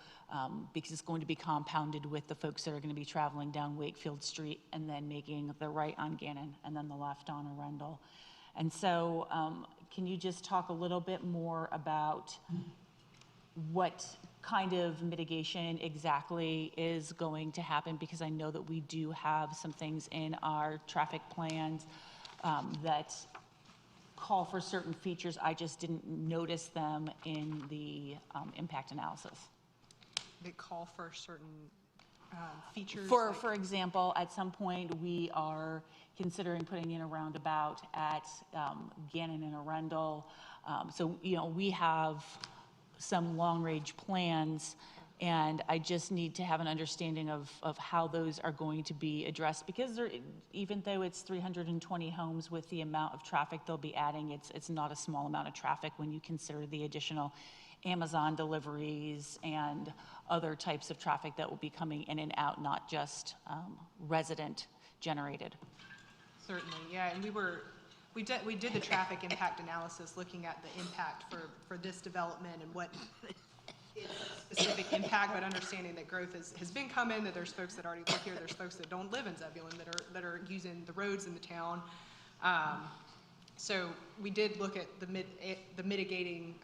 because it's going to be compounded with the folks that are going to be traveling down Wakefield Street and then making the right on Gannon and then the left on Arundel. And so can you just talk a little bit more about what kind of mitigation exactly is going to happen? Because I know that we do have some things in our traffic plans that call for certain features. I just didn't notice them in the impact analysis. They call for certain features? For example, at some point, we are considering putting in a roundabout at Gannon and Arundel. So, we have some long-range plans, and I just need to have an understanding of how those are going to be addressed, because even though it's 320 homes with the amount of traffic they'll be adding, it's not a small amount of traffic when you consider the additional Amazon deliveries and other types of traffic that will be coming in and out, not just resident generated. Certainly, yeah, and we did the traffic impact analysis looking at the impact for this development and what its specific impact, but understanding that growth has been coming, that there's folks that already live here, there's folks that don't live in Zebulon that are using the roads in the town. So we did look at the mitigating,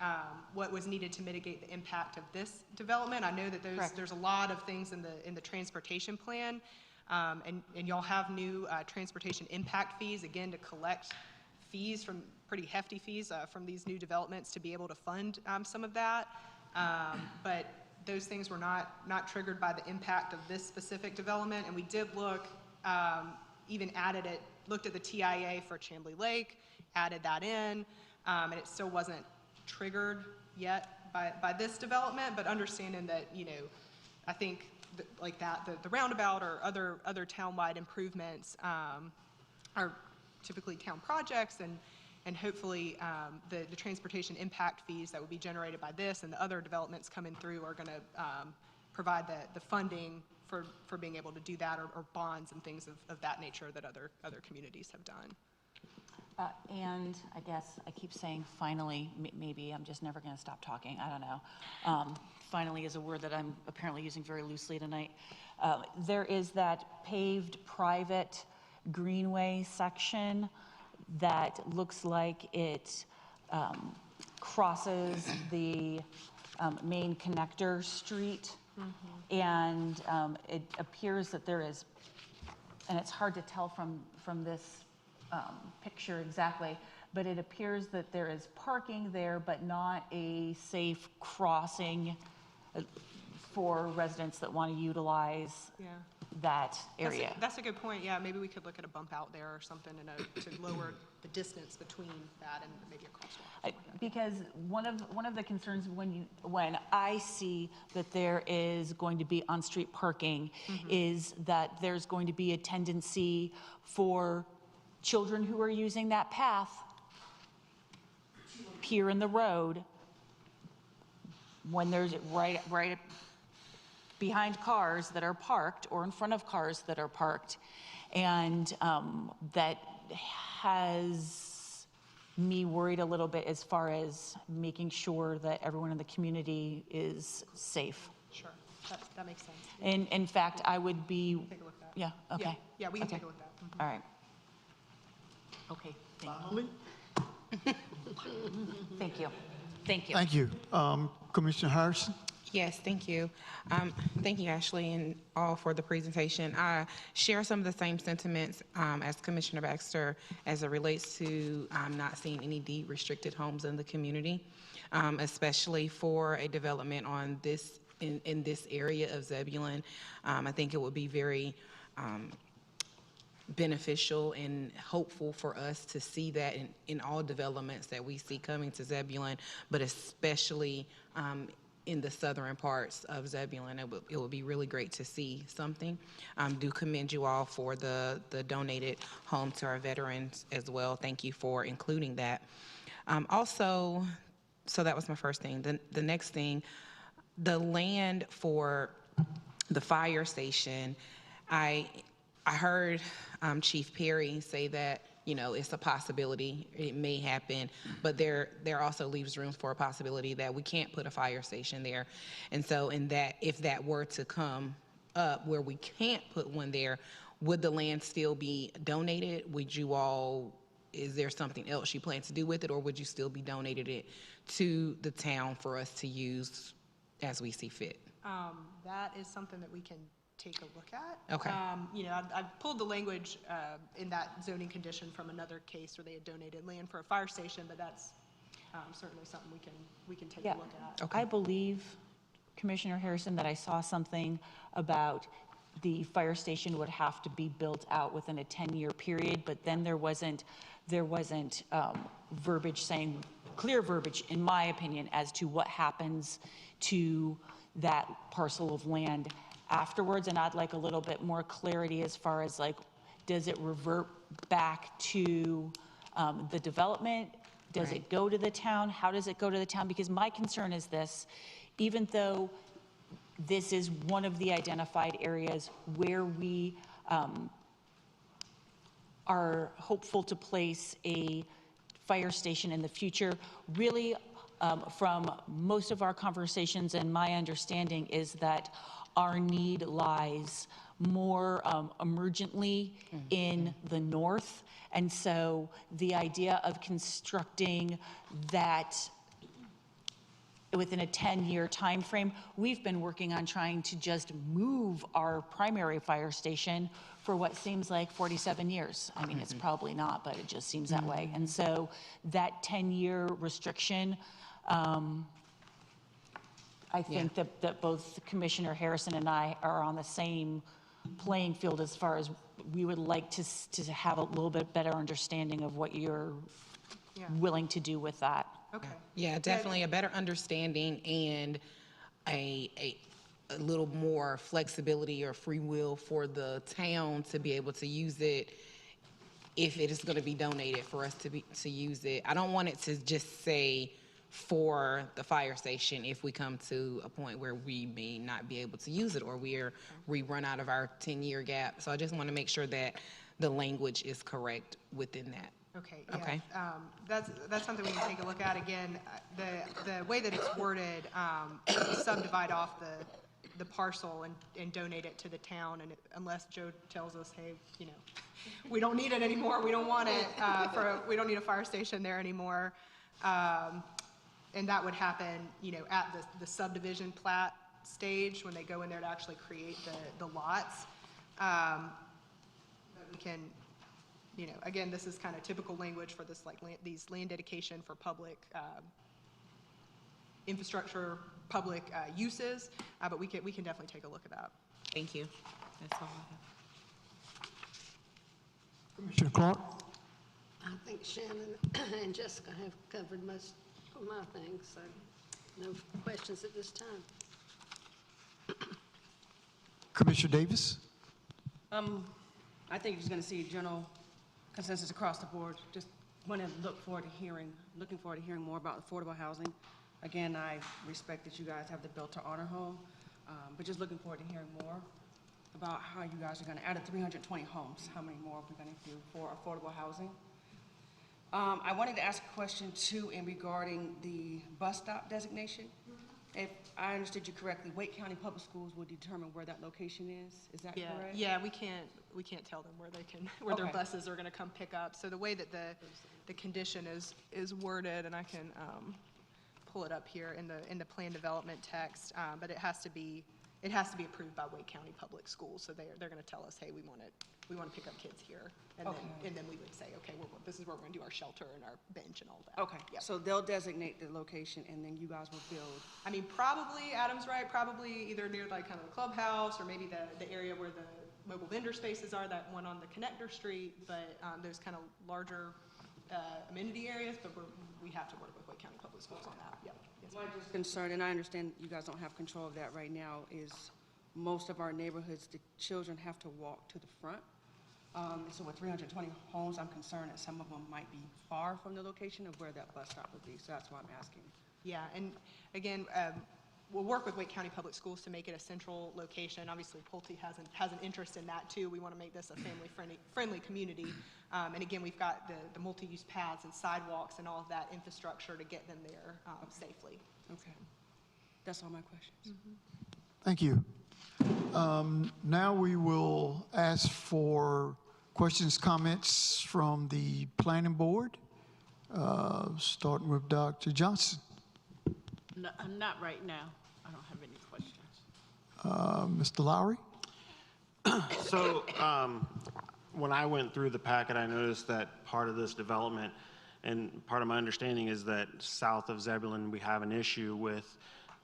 what was needed to mitigate the impact of this development. I know that there's a lot of things in the transportation plan, and y'all have new transportation impact fees, again, to collect fees pretty hefty fees from these new developments to be able to fund some of that. But those things were not triggered by the impact of this specific development, and we did look, looked at the TIA for Chamblee Lake, added that in, and it still wasn't triggered yet by this development, but understanding that, I think the roundabout or other town-wide improvements are typically town projects, and hopefully the transportation impact fees that would be generated by this and the other developments coming through are going to provide the funding for being able to do that, or bonds and things of that nature that other communities have done. And I guess I keep saying finally, maybe I'm just never going to stop talking, I don't know. Finally is a word that I'm apparently using very loosely tonight. There is that paved private greenway section that looks like it crosses the main connector street. Mm-hmm. And it appears that there is, and it's hard to tell from this picture exactly, but it appears that there is parking there, but not a safe crossing for residents that want to utilize that area. That's a good point. Yeah, maybe we could look at a bump out there or something to lower the distance between that and maybe a crosswalk. Because one of the concerns when I see that there is going to be on-street parking, mm-hmm. is that there's going to be a tendency for children who are using that path to appear in the road when there's right behind cars that are parked or in front of cars that are parked. And that has me worried a little bit as far as making sure that everyone in the community is safe. Sure, that makes sense. And in fact, I would be, Take a look at that. yeah, okay. Yeah, we can Okay. take a look at that. Mhm. All right. Okay, thank you. Finally, Thank you. Thank you. thank you. Commissioner Harrison? Yes, thank you. Thank you, Ashley, and all for the presentation. I share some of the same sentiments as Commissioner Baxter as it relates to not seeing any deed restricted homes in the community, especially for a development on this, in this area of Zebulon. I think it would be very beneficial and hopeful for us to see that in all developments that we see coming to Zebulon, but especially in the southern parts of Zebulon. It would be really great to see something. Do commend you all for the donated home to our veterans as well. Thank you for including that. Also, so that was my first thing. The next thing, the land for the fire station, I heard Chief Perry say that, you know, it's a possibility, it may happen, but there also leaves room for a possibility that we can't put a fire station there. And so if that were to come up where we can't put one there, would the land still be donated? Would you all, is there something else you plan to do with it, or would you still be donated it to the town for us to use as we see fit? That is something that we can take a look at. Okay. You know, I've pulled the language in that zoning condition from another case where they had donated land for a fire station, but that's certainly something we can take a Yeah. look at. Okay. I believe, Commissioner Harrison, that I saw something about the fire station would have to be built out within a 10-year period, but then there wasn't verbiage saying, clear verbiage, in my opinion, as to what happens to that parcel of land afterwards. And I'd like a little bit more clarity as far as, like, does it revert back to the development? Does it go to the town? How does it go to the town? Because my concern is this: even though this is one of the identified areas where we are hopeful to place a fire station in the future, really, from most of our conversations and my understanding is that our need lies more emergently in the north. And so the idea of constructing that within a 10-year time frame, we've been working on trying to just move our primary fire station for what seems like 47 years. I mean, it's probably not, but it just seems that way. And so that 10-year restriction, I think that both Commissioner Harrison and I are on the same playing field as far as we would like to have a little bit better understanding of what you're willing to do with that. Okay. Yeah, definitely a better understanding and a little more flexibility or free will for the town to be able to use it if it is going to be donated, for us to use it. I don't want it to just say for the fire station if we come to a point where we may not be able to use it or we run out of our 10-year gap. So I just want to make sure that the language is correct within that. Okay, yeah. Okay. That's something we can take a look at. Again, the way that it's worded, subdivide off the parcel and donate it to the town, and unless Joe tells us, hey, you know, we don't need it anymore, we don't want it, we don't need a fire station there anymore. And that would happen, you know, at the subdivision plat stage when they go in there to actually create the lots. But we can, you know, again, this is kind of typical language for this, like, these land dedication for public infrastructure, public uses, but we can definitely take a look at that. Thank you. That's all I have. Commissioner Clark? I think Shannon and Jessica have covered most of my things, so no questions at this time. Commissioner Davis? I think you're going to see general consensus across the board. Just want to looking forward to hearing more about affordable housing. Again, I respect that you guys have the Built to Honor home. But just looking forward to hearing more about how you guys are gonna, out of 320 homes, how many more are we gonna do for affordable housing? I wanted to ask a question too in regarding the bus stop designation. If I understood you correctly, Wake County Public Schools will determine where that location is that Yeah, correct? yeah, we can't tell them where their Okay. buses are gonna come pick up. So the way that the condition is worded, and I can, pull it up here in the plan development text, but it has to be approved by Wake County Public Schools. So they're gonna tell us, hey, we wanna pick up kids here. Okay. And then we would say, okay, this is where we're gonna do our shelter and our bench and all that. Okay, Yep. so they'll designate the location and then you guys will build. I mean, probably, Adam's right, probably either near like kind of the clubhouse or maybe the area where the mobile vendor spaces are, that one on the connector street, but those kind of larger amenity areas, but we have to work with Wake County Public Schools on that, yep. Yes, My ma'am. concern, and I understand you guys don't have control of that right now, is most of our neighborhoods, the children have to walk to the front. So with 320 homes, I'm concerned that some of them might be far from the location of where that bus stop would be, so that's why I'm asking. Yeah, and again, we'll work with Wake County Public Schools to make it a central location. Obviously, Pulte has an interest in that too. We want to make this a family-friendly community. And again, we've got the multi-use paths and sidewalks and all of that infrastructure to get them there safely. Okay. That's all my questions. Thank you. Now we will ask for questions, comments from the planning board, starting with Dr. Johnson. No, not right now. I don't have any questions. Mr. Lowry? So when I went through the packet, I noticed that part of this development, and part of my understanding is that south of Zebulon, we have an issue with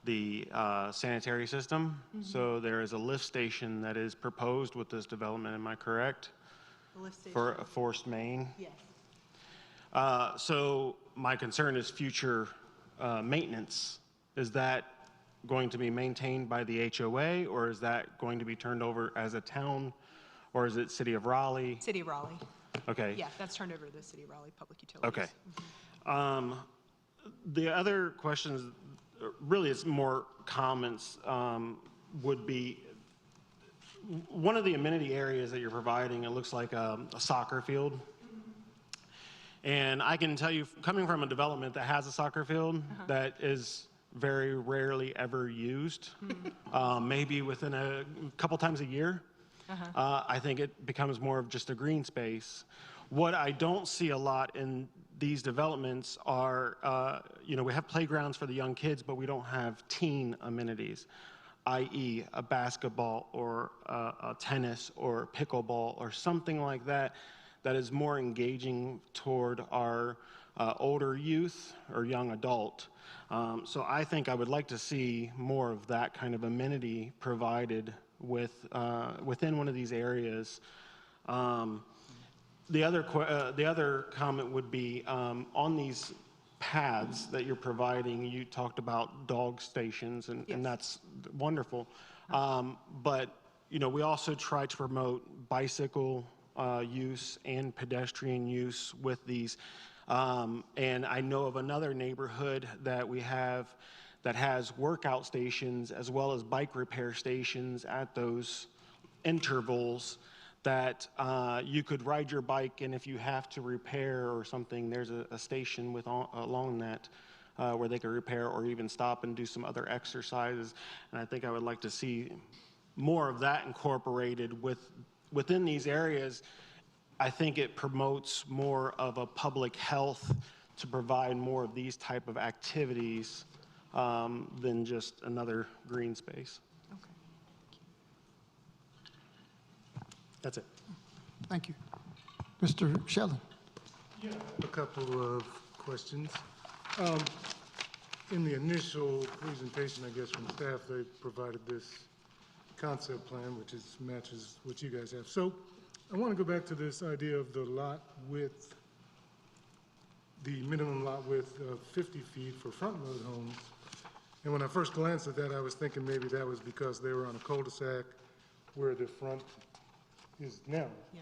the sanitary system. So there is a lift station that is proposed with this development, am I correct? The lift station. For a forced main. Yes. So my concern is future maintenance. Is that going to be maintained by the HOA, or is that going to be turned over as a town, or is it City of Raleigh? City of Raleigh. Okay. Yeah, that's turned over to the City of Raleigh Public Utilities. Okay. The other questions, really it's more comments, would be one of the amenity areas that you're providing, it looks like a soccer field. And I can tell you, coming from a development that has a soccer field that is very rarely ever used, maybe within a couple times a year, I think it becomes more of just a green space. What I don't see a lot in these developments are, we have playgrounds for the young kids, but we don't have teen amenities, i.e. a basketball or a tennis or pickleball or something like that, that is more engaging toward our older youth or young adult. So I think I would like to see more of that kind of amenity provided within one of these areas. The other comment would be on these paths that you're providing. You talked about dog stations, and that's wonderful. But we also try to promote bicycle use and pedestrian use with these. And I know of another neighborhood that we have that has workout stations as well as bike repair stations at those intervals that you could ride your bike, and if you have to repair or something, there's a station along that where they could repair or even stop and do some other exercises. And I think I would like to see more of that incorporated within these areas. I think it promotes more of a public health to provide more of these type of activities than just another green space. Okay. That's it. Thank you. Mr. Shellen? Yeah, a couple of questions. In the initial presentation, I guess, from staff, they provided this concept plan, which matches what you guys have. So I want to go back to this idea of the lot width, the minimum lot width of 50 feet for front load homes. And when I first glanced at that, I was thinking maybe that was because they were on a cul-de-sac where the front is narrow. Yeah.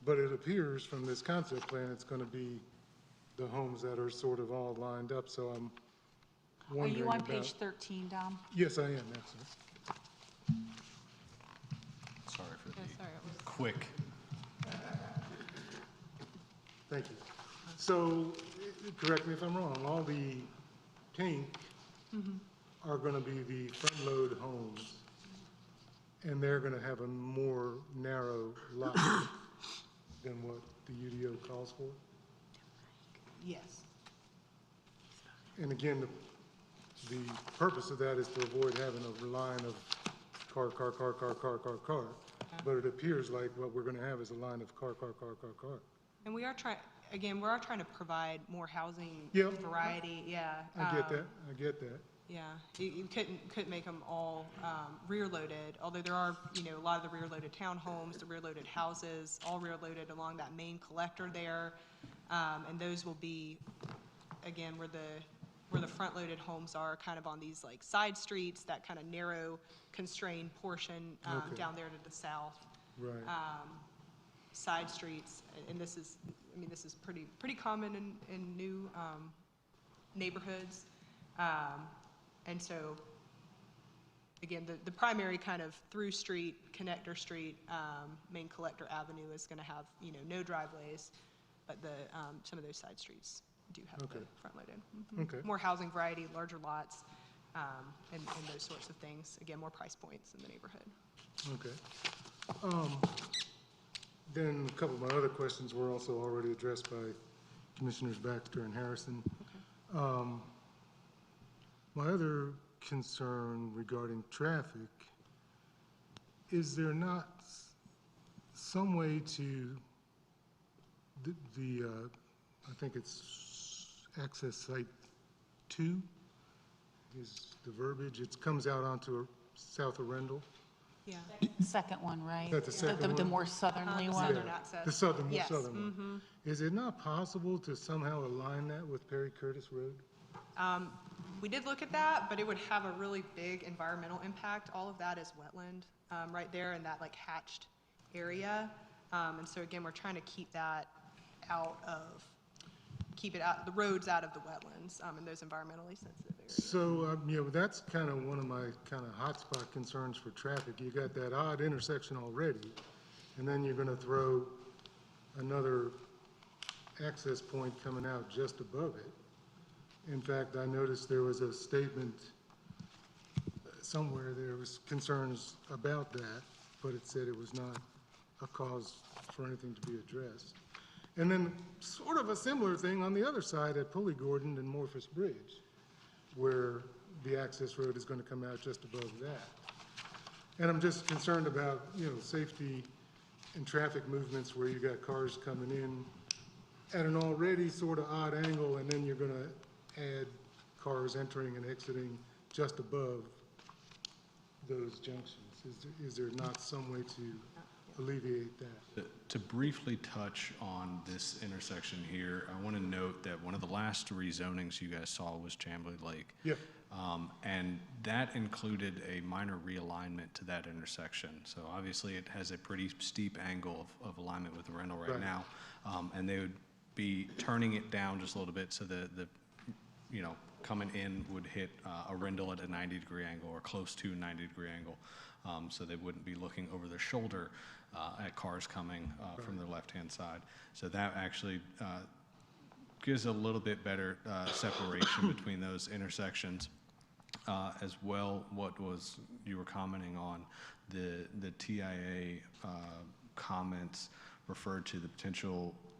But it appears from this concept plan, it's going to be the homes that are sort of all lined up, so I'm Are wondering you on about. page 13, Dom? Yes, I am, actually. quick. Thank you. So, correct me if I'm wrong, all the pink are going to be the front-load homes, and they're going to have a more narrow lot than what the UDO calls for? Yes. And again, the purpose of that is to avoid having a line of car. But it appears like what we're going to have is a line of car. And we are trying, again, we are trying to provide more housing Yep. variety, yeah. I get that. Yeah, you couldn't make them all rear-loaded, although there are, a lot of the rear-loaded townhomes, the rear-loaded houses, all rear-loaded along that main collector there. And those will be, again, where the front-loaded homes are, kind of on these like side streets, that kind of narrow constrained portion Okay. down there to the south. Right. Side streets, and this is pretty common in new neighborhoods. And so, again, the primary kind of through street, connector street, main collector avenue is going to have, no driveways, but some of those side streets do have the Okay. front-loaded. Okay. More housing variety, larger lots, and those sorts of things. Again, more price points in the neighborhood. Okay. Then a couple of my other questions were also already addressed by Commissioners Baxter and Harrison. My other concern regarding traffic, is there not some way to, I think it's access site 2 is the verbiage, it comes out onto south of Rendell? Yeah. Second one, right? Is that the second The one? more southerly one? Southern Yeah, access. the southern Yes, one. Is it not possible to somehow align that with Perry Curtis Road? We did look at that, but it would have a really big environmental impact. All of that is wetland right there in that like hatched area. And so again, we're trying to keep that the roads out of the wetlands and those environmentally sensitive areas. So, that's kind of one of my kind of hotspot concerns for traffic. You got that odd intersection already, and then you're gonna throw another access point coming out just above it. In fact, I noticed there was a statement somewhere, there was concerns about that, but it said it was not a cause for anything to be addressed. And then sort of a similar thing on the other side at Pulley Gordon and Morphus Bridge, where the access road is going to come out just above that. And I'm just concerned about, safety and traffic movements where you got cars coming in at an already sort of odd angle, and then you're going to add cars entering and exiting just above those junctions. Is there not some way to alleviate that? To briefly touch on this intersection here, I want to note that one of the last rezonings you guys saw was Chamblee Lake. Yeah. And that included a minor realignment to that intersection. So obviously it has a pretty steep angle of alignment with the Rendell right now. And they would be turning it down just a little bit so the coming in would hit a Rendell at a 90-degree angle or close to a 90-degree angle. So they wouldn't be looking over their shoulder at cars coming from their left-hand side. So that actually gives a little bit better separation between those intersections. As well, what was you were commenting on, the TIA comments referred to the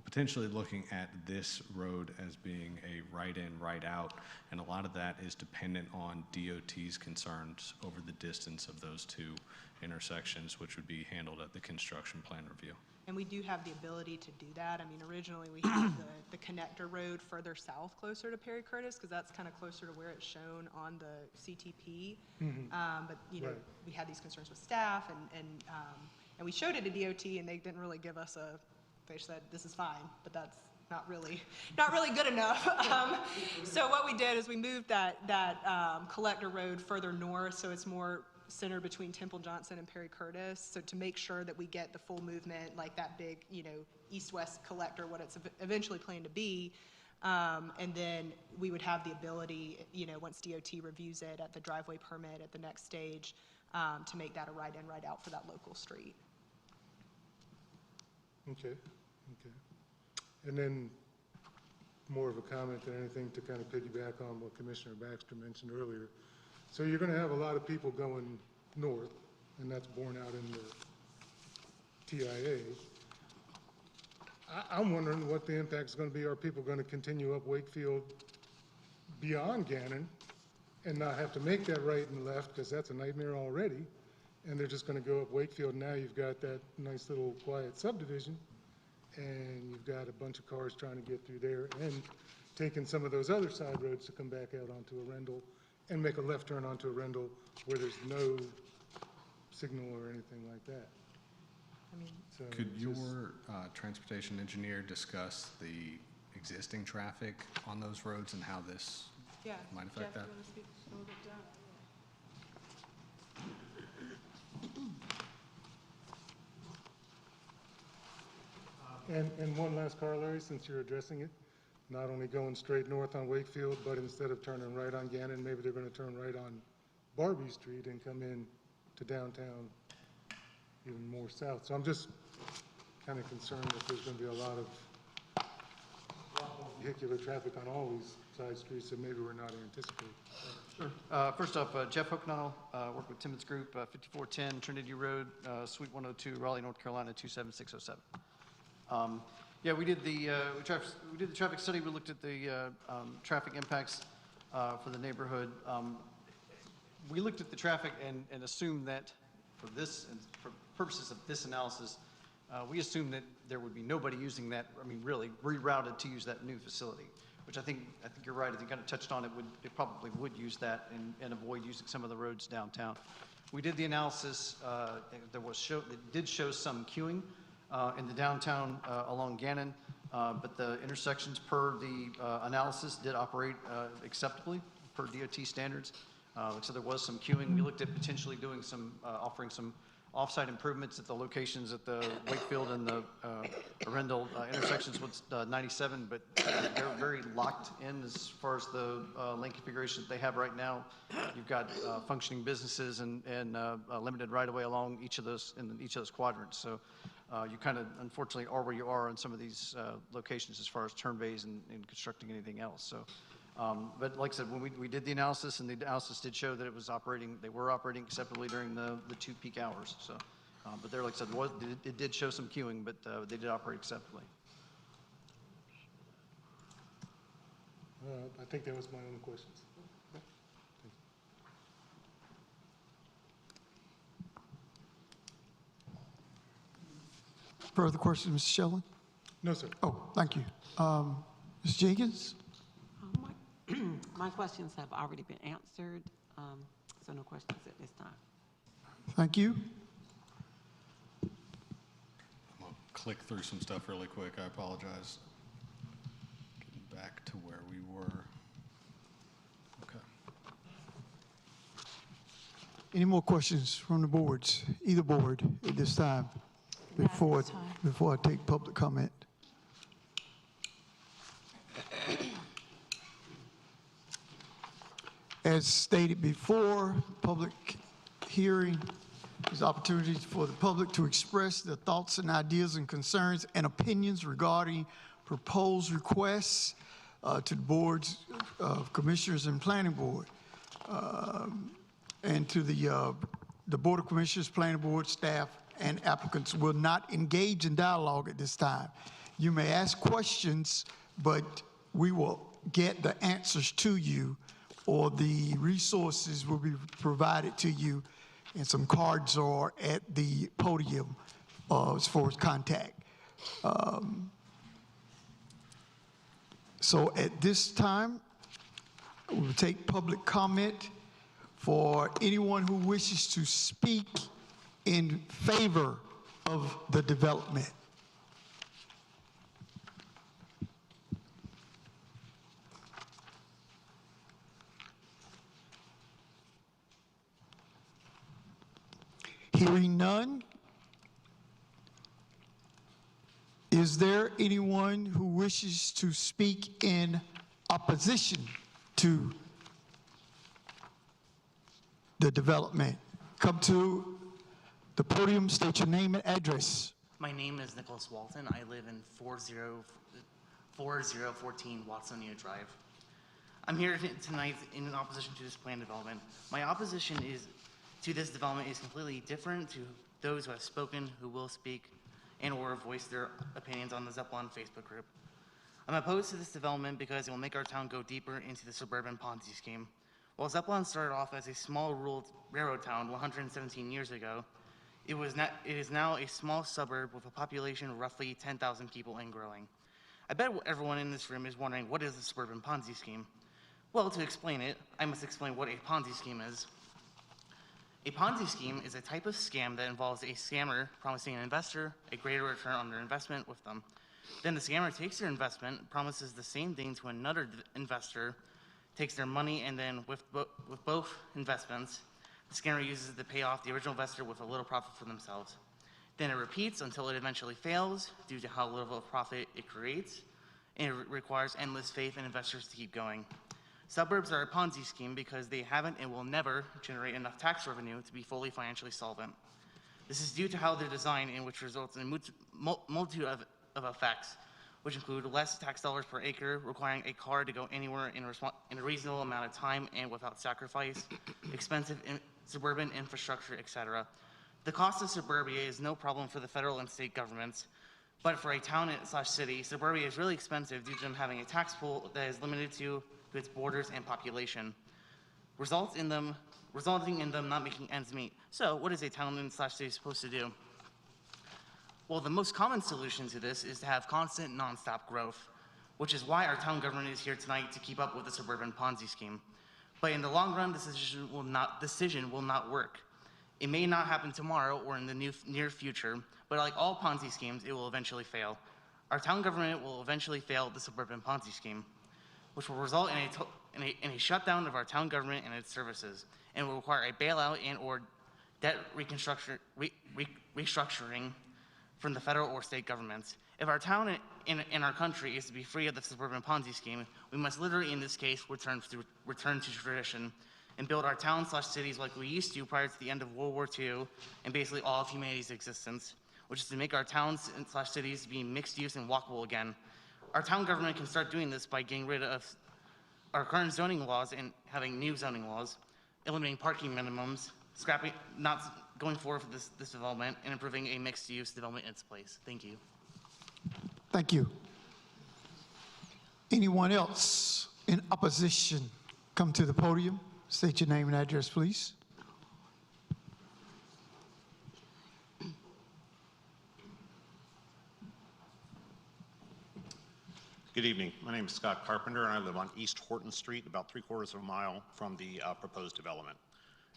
potentially looking at this road as being a right-in, right-out, and a lot of that is dependent on DOT's concerns over the distance of those two intersections, which would be handled at the construction plan review. And we do have the ability to do that. I mean, originally we had the connector road further south, closer to Perry Curtis, because that's kind of closer to where it's shown on the CTP. But Right. we had these concerns with staff, and we showed it to DOT, and they didn't really give us they said this is fine, but that's not really good enough. So what we did is we moved that collector road further north, so it's more centered between Temple Johnson and Perry Curtis, so to make sure that we get the full movement, like that big, east-west collector, what it's eventually planned to be. And then we would have the ability, once DOT reviews it at the driveway permit at the next stage, to make that a right-in, right-out for that local street. Okay, okay. And then more of a comment than anything to kind of piggyback on what Commissioner Baxter mentioned earlier. So you're going to have a lot of people going north, and that's borne out in the TIA. I'm wondering what the impact's going to be. Are people going to continue up Wakefield beyond Gannon and not have to make that right and left, because that's a nightmare already, and they're just going to go up Wakefield? Now you've got that nice little quiet subdivision, and you've got a bunch of cars trying to get through there, and taking some of those other side roads to come back out onto Arundel and make a left turn onto Arundel where there's no signal or anything like that. So Could it's just- your transportation engineer discuss the existing traffic on those roads and how this Yeah. might affect that? Jeff, you want to speak a little bit to that? And one last corollary, since you're addressing it, not only going straight north on Wakefield, but instead of turning right on Gannon, maybe they're going to turn right on Barbie Street and come in to downtown even more south. So I'm just kind of concerned that there's going to be a lot more vehicular traffic on all these side streets that maybe we're not anticipating. Sure. First off, Jeff Hooknall, work with Timmons Group, 5410 Trinity Road, Suite 102, Raleigh, North Carolina, 27607. Yeah, we did the traffic study. We looked at the traffic impacts for the neighborhood. We looked at the traffic and assumed that for purposes of this analysis, we assumed that there would be nobody using that. I mean, really rerouted to use that new facility, which I think you're right. I think you kind of touched on it. It probably would use that and avoid using some of the roads downtown. We did the analysis. It did show some queuing in the downtown along Gannon, but the intersections per the analysis did operate acceptably per DOT standards. So there was some queuing. We looked at potentially doing offering some off-site improvements at the locations at the Wakefield and the Arundel intersections with 97, but they're very locked in as far as the lane configuration that they have right now. You've got functioning businesses and limited right-of-way along each of those quadrants. So you kind of unfortunately are where you are on some of these locations as far as turn bays and constructing anything else. So. But like I said, when we did the analysis, and the analysis did show that they were operating acceptably during the two peak hours. So, but there, like I said, it did show some queuing, but they did operate acceptably. I think that was my only questions. Further questions, Mr. Sheldon? No, sir. Oh, thank you. Ms. Jenkins? My questions have already been answered, so no questions at this time. Thank you. I'm gonna click through some stuff really quick. I apologize. Getting back to where we were. Okay. Any more questions from the boards, either board at this time? Before I take public comment. As stated before, public hearing is opportunity for the public to express their thoughts and ideas and concerns and opinions regarding proposed requests to the boards of commissioners and planning board, and to the Board of Commissioners, Planning Board, staff, and applicants will not engage in dialogue at this time. You may ask questions, but we will get the answers to you, or the resources will be provided to you, and some cards are at the podium as far as contact. So at this time, we will take public comment for anyone who wishes to speak in favor of the development. Hearing none, is there anyone who wishes to speak in opposition to the development? Come to the podium, state your name and address. My name is Nicholas Walton. I live in 4014 Watsonia Drive. I'm here tonight in opposition to this plan development. My opposition to this development is completely different to those who have spoken, who will speak, and or voice their opinions on the Zebulon Facebook group. I'm opposed to this development because it will make our town go deeper into the suburban Ponzi scheme. While Zebulon started off as a small rural railroad town 117 years ago, it is now a small suburb with a population of roughly 10,000 people and growing. I bet everyone in this room is wondering, what is the suburban Ponzi scheme? Well, to explain it, I must explain what a Ponzi scheme is. A Ponzi scheme is a type of scam that involves a scammer promising an investor a greater return on their investment with them. Then the scammer takes their investment, promises the same thing to another investor, takes their money, and then with both investments, the scammer uses it to pay off the original investor with a little profit for themselves. Then it repeats until it eventually fails due to how little of a profit it creates, and it requires endless faith in investors to keep going. Suburbs are a Ponzi scheme because they haven't and will never generate enough tax revenue to be fully financially solvent. This is due to how they're designed, and which results in a multitude of effects, which include less tax dollars per acre, requiring a car to go anywhere in a reasonable amount of time and without sacrifice, expensive suburban infrastructure, etc. The cost of suburbia is no problem for the federal and state governments, but for a town/city, suburbia is really expensive due to them having a tax pool that is limited to its borders and population, resulting in them not making ends meet. So what is a town/city supposed to do? Well, the most common solution to this is to have constant, nonstop growth, which is why our town government is here tonight to keep up with the suburban Ponzi scheme. But in the long run, this decision will not work. It may not happen tomorrow or in the near future, but like all Ponzi schemes, it will eventually fail. Our town government will eventually fail the suburban Ponzi scheme, which will result in a shutdown of our town government and its services, and will require a bailout and or debt restructuring from the federal or state governments. If our town and our country is to be free of the suburban Ponzi scheme, we must literally, in this case, return to tradition and build our towns/cities like we used to prior to the end of World War II and basically all of humanity's existence, which is to make our towns/cities be mixed use and walkable again. Our town government can start doing this by getting rid of our current zoning laws and having new zoning laws, eliminating parking minimums, not going forward with this development, and improving a mixed-use development in its place. Thank you. Thank you. Anyone else in opposition come to the podium? State your name and address, please. Good evening. My name is Scott Carpenter, and I live on East Horton Street, about 3/4 of a mile from the proposed development.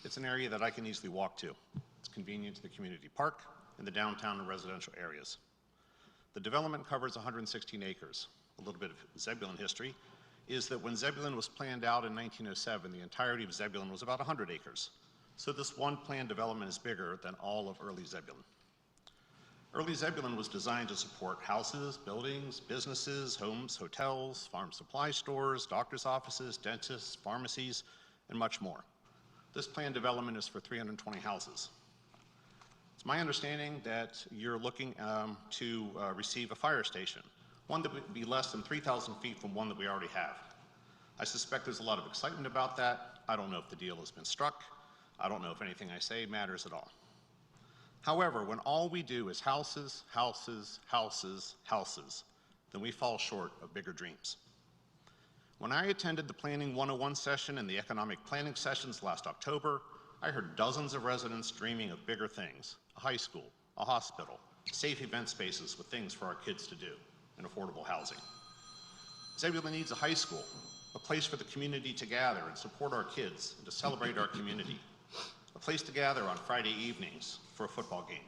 It's an area that I can easily walk to. It's convenient to the community park and the downtown and residential areas. The development covers 116 acres. A little bit of Zebulon history is that when Zebulon was planned out in 1907, the entirety of Zebulon was about 100 acres. So this one planned development is bigger than all of early Zebulon. Early Zebulon was designed to support houses, buildings, businesses, homes, hotels, farm supply stores, doctor's offices, dentists, pharmacies, and much more. This planned development is for 320 houses. It's my understanding that you're looking to receive a fire station, one that would be less than 3,000 feet from one that we already have. I suspect there's a lot of excitement about that. I don't know if the deal has been struck. I don't know if anything I say matters at all. However, when all we do is houses, houses, houses, houses, then we fall short of bigger dreams. When I attended the Planning 101 session and the economic planning sessions last October, I heard dozens of residents dreaming of bigger things: a high school, a hospital, safe event spaces with things for our kids to do, and affordable housing. Zebulon needs a high school, a place for the community to gather and support our kids and to celebrate our community, a place to gather on Friday evenings for a football game.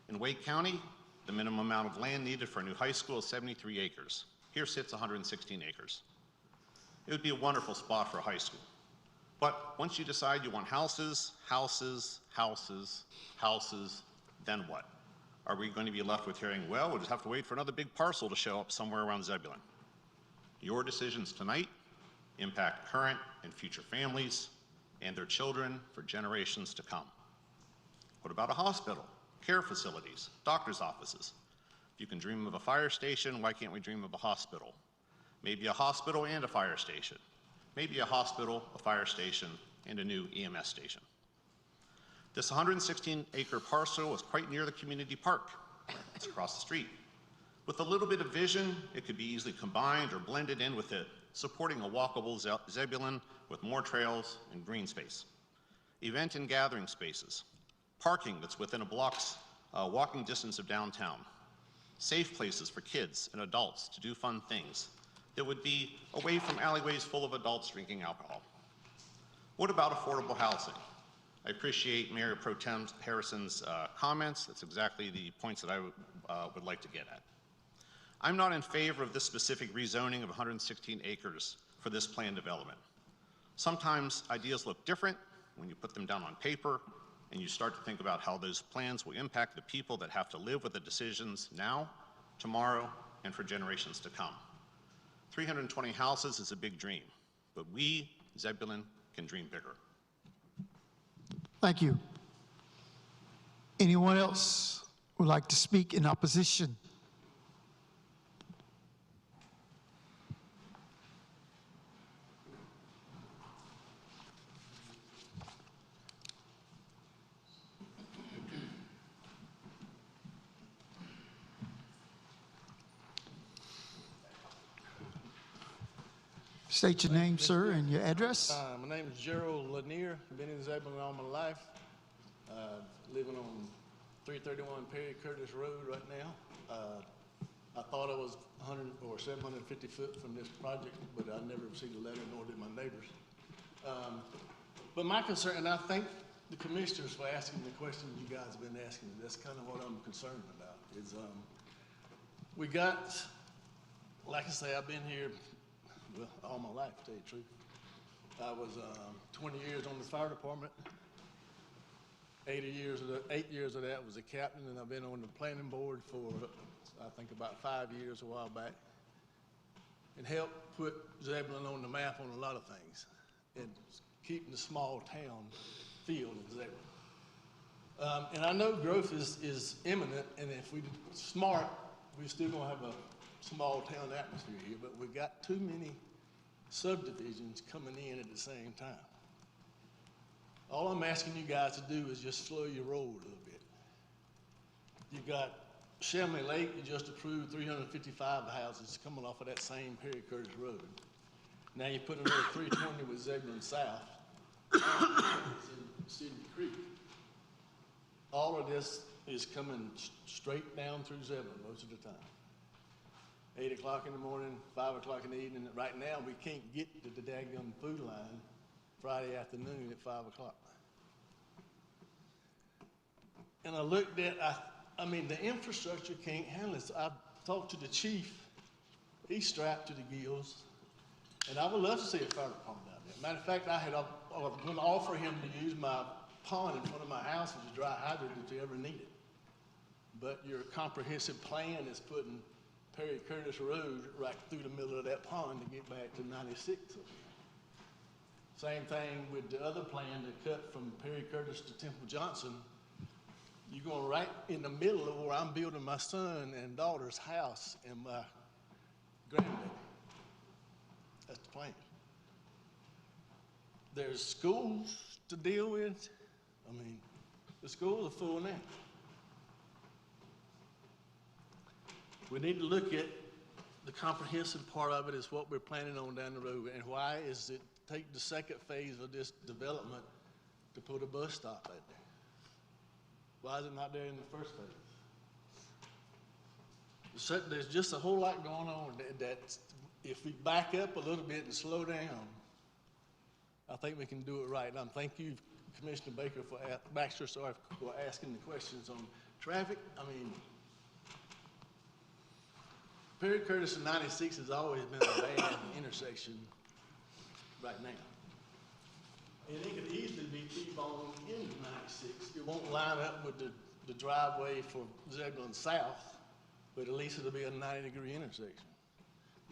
In Wake County, the minimum amount of land needed for a new high school is 73 acres. Here sits 116 acres. It would be a wonderful spot for a high school. But once you decide you want houses, houses, houses, houses, then what? Are we going to be left with hearing, well, we'll just have to wait for another big parcel to show up somewhere around Zebulon? Your decisions tonight impact current and future families and their children for generations to come. What about a hospital? care facilities, doctor's offices. If you can dream of a fire station, why can't we dream of a hospital? Maybe a hospital and a fire station. Maybe a hospital, a fire station, and a new EMS station. This 116-acre parcel is quite near the community park. It's across the street. With a little bit of vision, it could be easily combined or blended in with it, supporting a walkable Zebulon with more trails and green space. Event and gathering spaces, parking that's within a block's walking distance of downtown, safe places for kids and adults to do fun things that would be away from alleyways full of adults drinking alcohol. What about affordable housing? I appreciate Mayor Pro Tem Harrison's comments. That's exactly the points that I would like to get at. I'm not in favor of this specific rezoning of 116 acres for this planned development. Sometimes ideas look different when you put them down on paper and you start to think about how those plans will impact the people that have to live with the decisions now, tomorrow, and for generations to come. 320 houses is a big dream, but we, Zebulon, can dream bigger. Thank you. Anyone else would like to speak in opposition? State your name, sir, and your address. My name is Gerald Lanier. Been in Zebulon all my life. Living on 331 Perry Curtis Road right now. I thought I was 100 or 750 foot from this project, but I never received a letter, nor did my neighbors. But my concern, and I thank the commissioners for asking the questions you guys have been asking. That's kind of what I'm concerned about. Is we got, like I say, I've been here well, all my life, to tell you the truth. I was 20 years on the fire department. 8 years of that was a captain, and I've been on the planning board for, I think, about 5 years a while back, and helped put Zebulon on the map on a lot of things, and keeping the small town feel in Zebulon. And I know growth is imminent, and if we're smart, we're still gonna have a small town atmosphere here, but we've got too many subdivisions coming in at the same time. All I'm asking you guys to do is just slow your roll a little bit. You got Shelby Lake, you just approved 355 houses coming off of that same Perry Curtis Road. Now you put another 320 with Zebulon South. It's in Cedar Creek. All of this is coming straight down through Zebulon most of the time. 8 o'clock in the morning, 5 o'clock in the evening. Right now, we can't get to the daggum food line Friday afternoon at 5 o'clock. And I looked at, I mean, the infrastructure can't handle this. I talked to the chief. He's strapped to the gills. And I would love to see a fire department out there. Matter of fact, I was going to offer him to use my pond in front of my house as a dry hydrant if they ever need it. But your comprehensive plan is putting Perry Curtis Road right through the middle of that pond to get back to 96. Same thing with the other plan to cut from Perry Curtis to Temple Johnson. You're going right in the middle of where I'm building my son and daughter's house and my grandbaby. That's the plan. There's schools to deal with. I mean, the schools are full now. We need to look at the comprehensive part of it is what we're planning on down the road. And why is it take the second phase of this development to put a bus stop out there? Why is it not there in the first phase? There's just a whole lot going on that if we back up a little bit and slow down, I think we can do it right. And thank you, Commissioner Baxter, for asking the questions on traffic. I mean, Perry Curtis and 96 has always been a bad intersection right now. And it could easily be T-boned into 96. It won't line up with the driveway for Zebulon South, but at least it'll be a 90-degree intersection.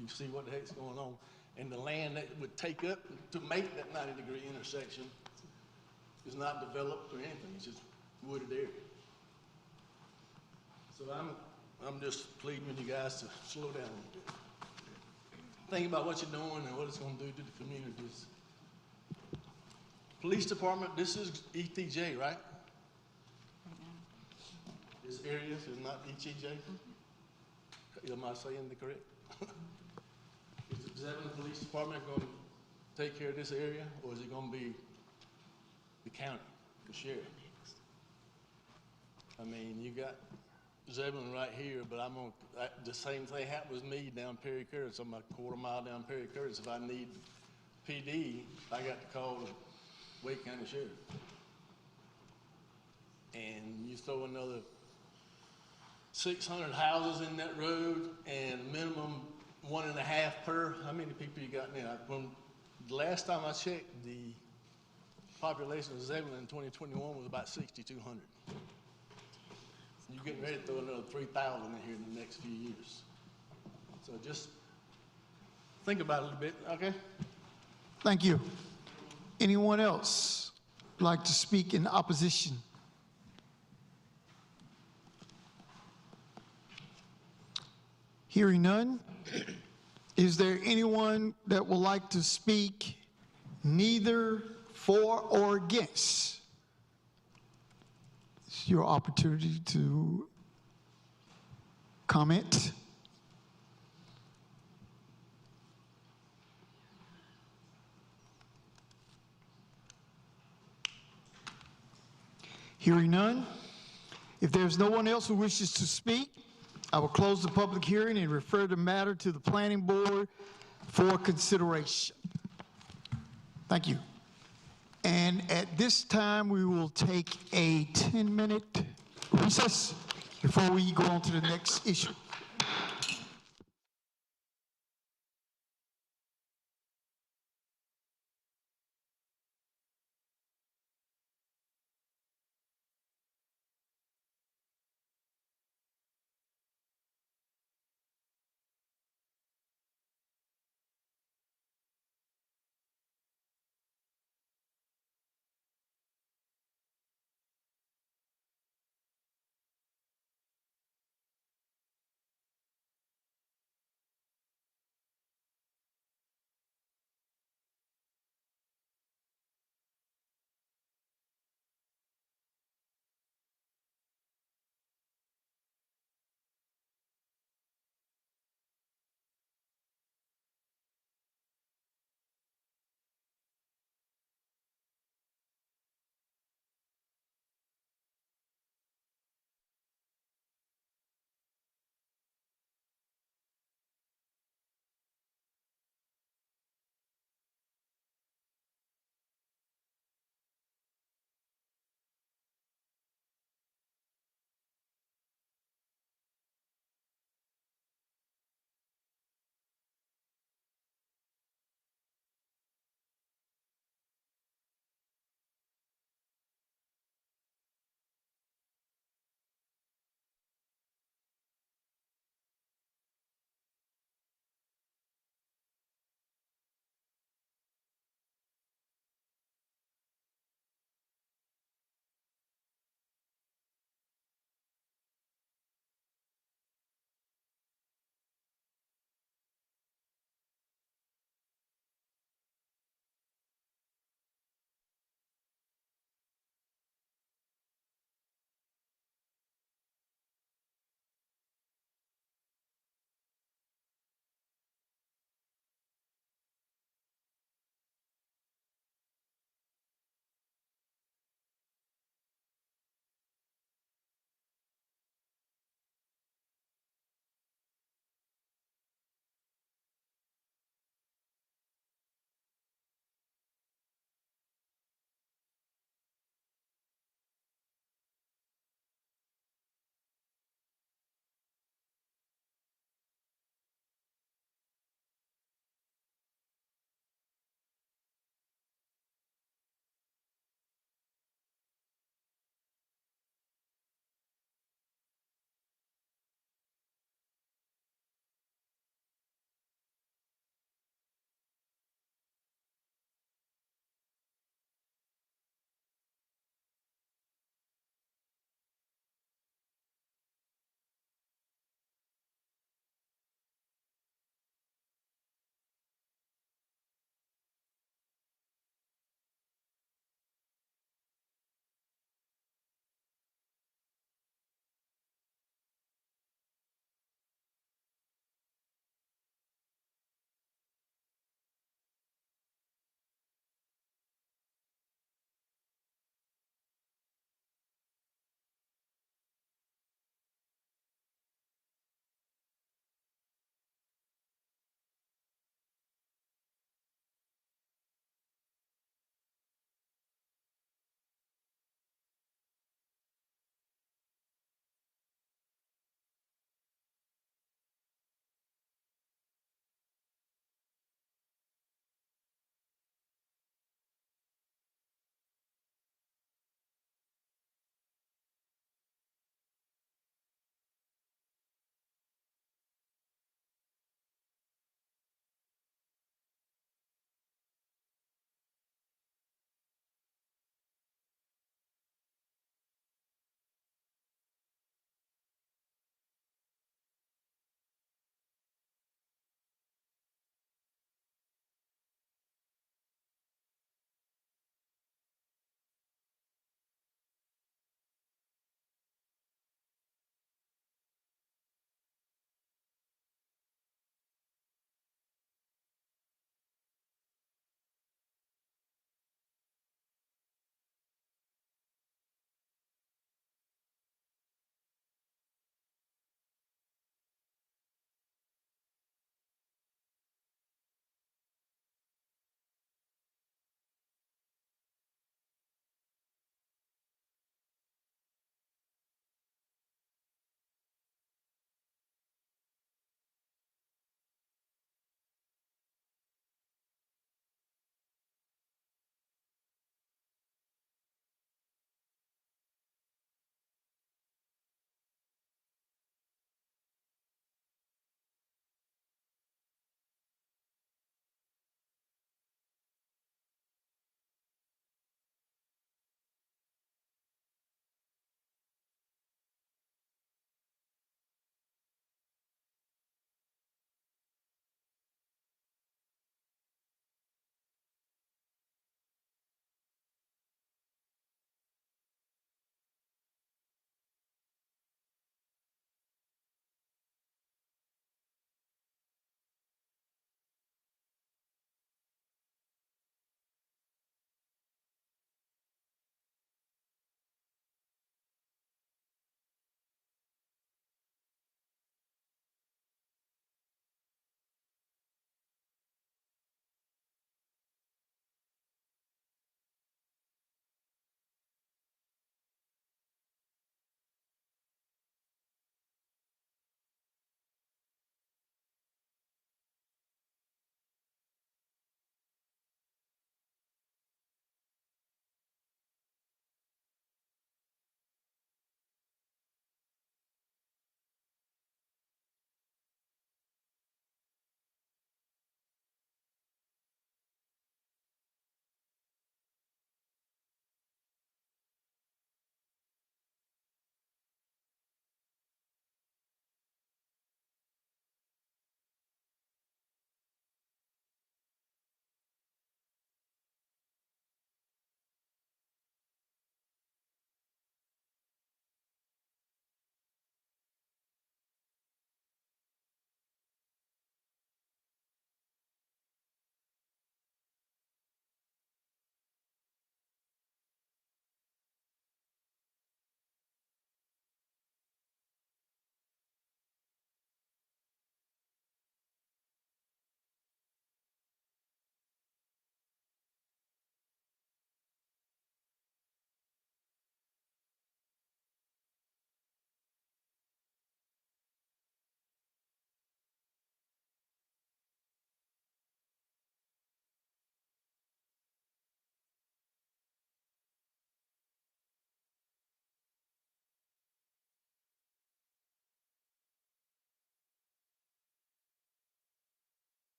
You see what the heck's going on. And the land that would take up to make that 90-degree intersection is not developed or anything. It's just wooded area. So I'm just pleading with you guys to slow down a little bit. Think about what you're doing and what it's gonna do to the communities. Police department, this is ETJ, right? This area is not ETJ? Am I saying the correct? Is the Zebulon Police Department gonna take care of this area, or is it gonna be the county, the sheriff? I mean, you got Zebulon right here, but the same thing happened with me down Perry Curtis. I'm a quarter mile down Perry Curtis. If I need PD, I got to call the Wake County Sheriff. And you throw another 600 houses in that road and minimum 1.5 per, how many people you got now? The last time I checked, the population of Zebulon in 2021 was about 6,200. You're getting ready to throw another 3,000 in here in the next few years. So just think about it a little bit, okay? Thank you. Anyone else like to speak in opposition? Hearing none, is there anyone that would like to speak neither for or against? It's your opportunity to comment. Hearing none, if there's no one else who wishes to speak, I will close the public hearing and refer the matter to the planning board for consideration. Thank you. And at this time, we will take a 10-minute recess before we go on to the next issue.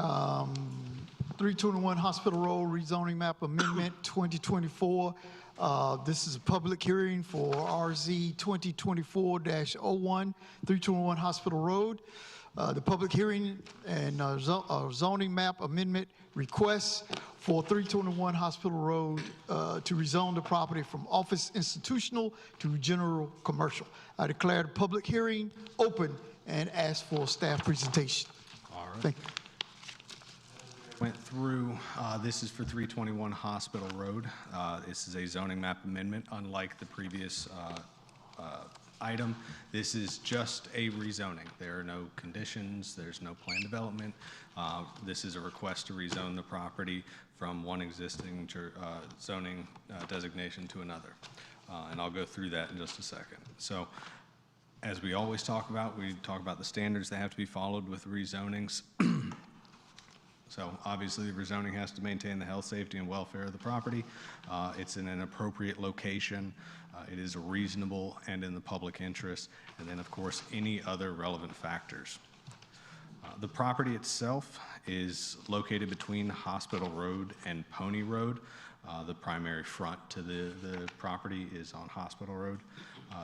321 Hospital Road rezoning map amendment 2024. This is a public hearing for RZ 2024-01, 321 Hospital Road. The public hearing and zoning map amendment request for 321 Hospital Road to rezone the property from office institutional to general commercial. I declare the public hearing open and ask for a staff presentation. All right. Thank you. Went through, this is for 321 Hospital Road. This is a zoning map amendment. Unlike the previous item, this is just a rezoning. There are no conditions, there's no plan development. This is a request to rezone the property from one existing zoning designation to another. And I'll go through that in just a second. So, as we always talk about, we talk about the standards that have to be followed with rezonings. So obviously, the rezoning has to maintain the health, safety, and welfare of the property. It's in an appropriate location. It is reasonable and in the public interest. And then, of course, any other relevant factors. The property itself is located between Hospital Road and Pony Road. The primary front to the property is on Hospital Road.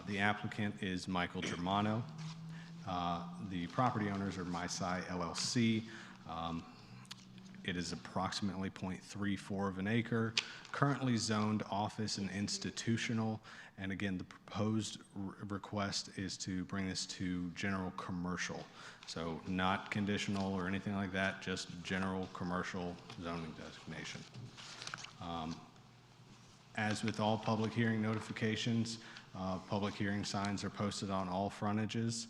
The applicant is Michael Germano. The property owners are MySci LLC. It is approximately 0.34 of an acre, currently zoned office and institutional. And again, the proposed request is to bring this to general commercial. So not conditional or anything like that, just general commercial zoning designation. As with all public hearing notifications, public hearing signs are posted on all frontages.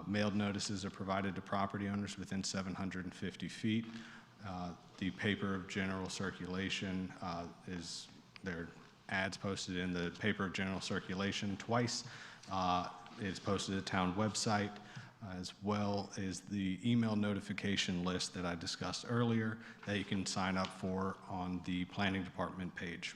Mailed notices are provided to property owners within 750 feet. The paper of general circulation is, there are ads posted in the paper of general circulation twice. It's posted at the town website, as well as the email notification list that I discussed earlier that you can sign up for on the planning department page.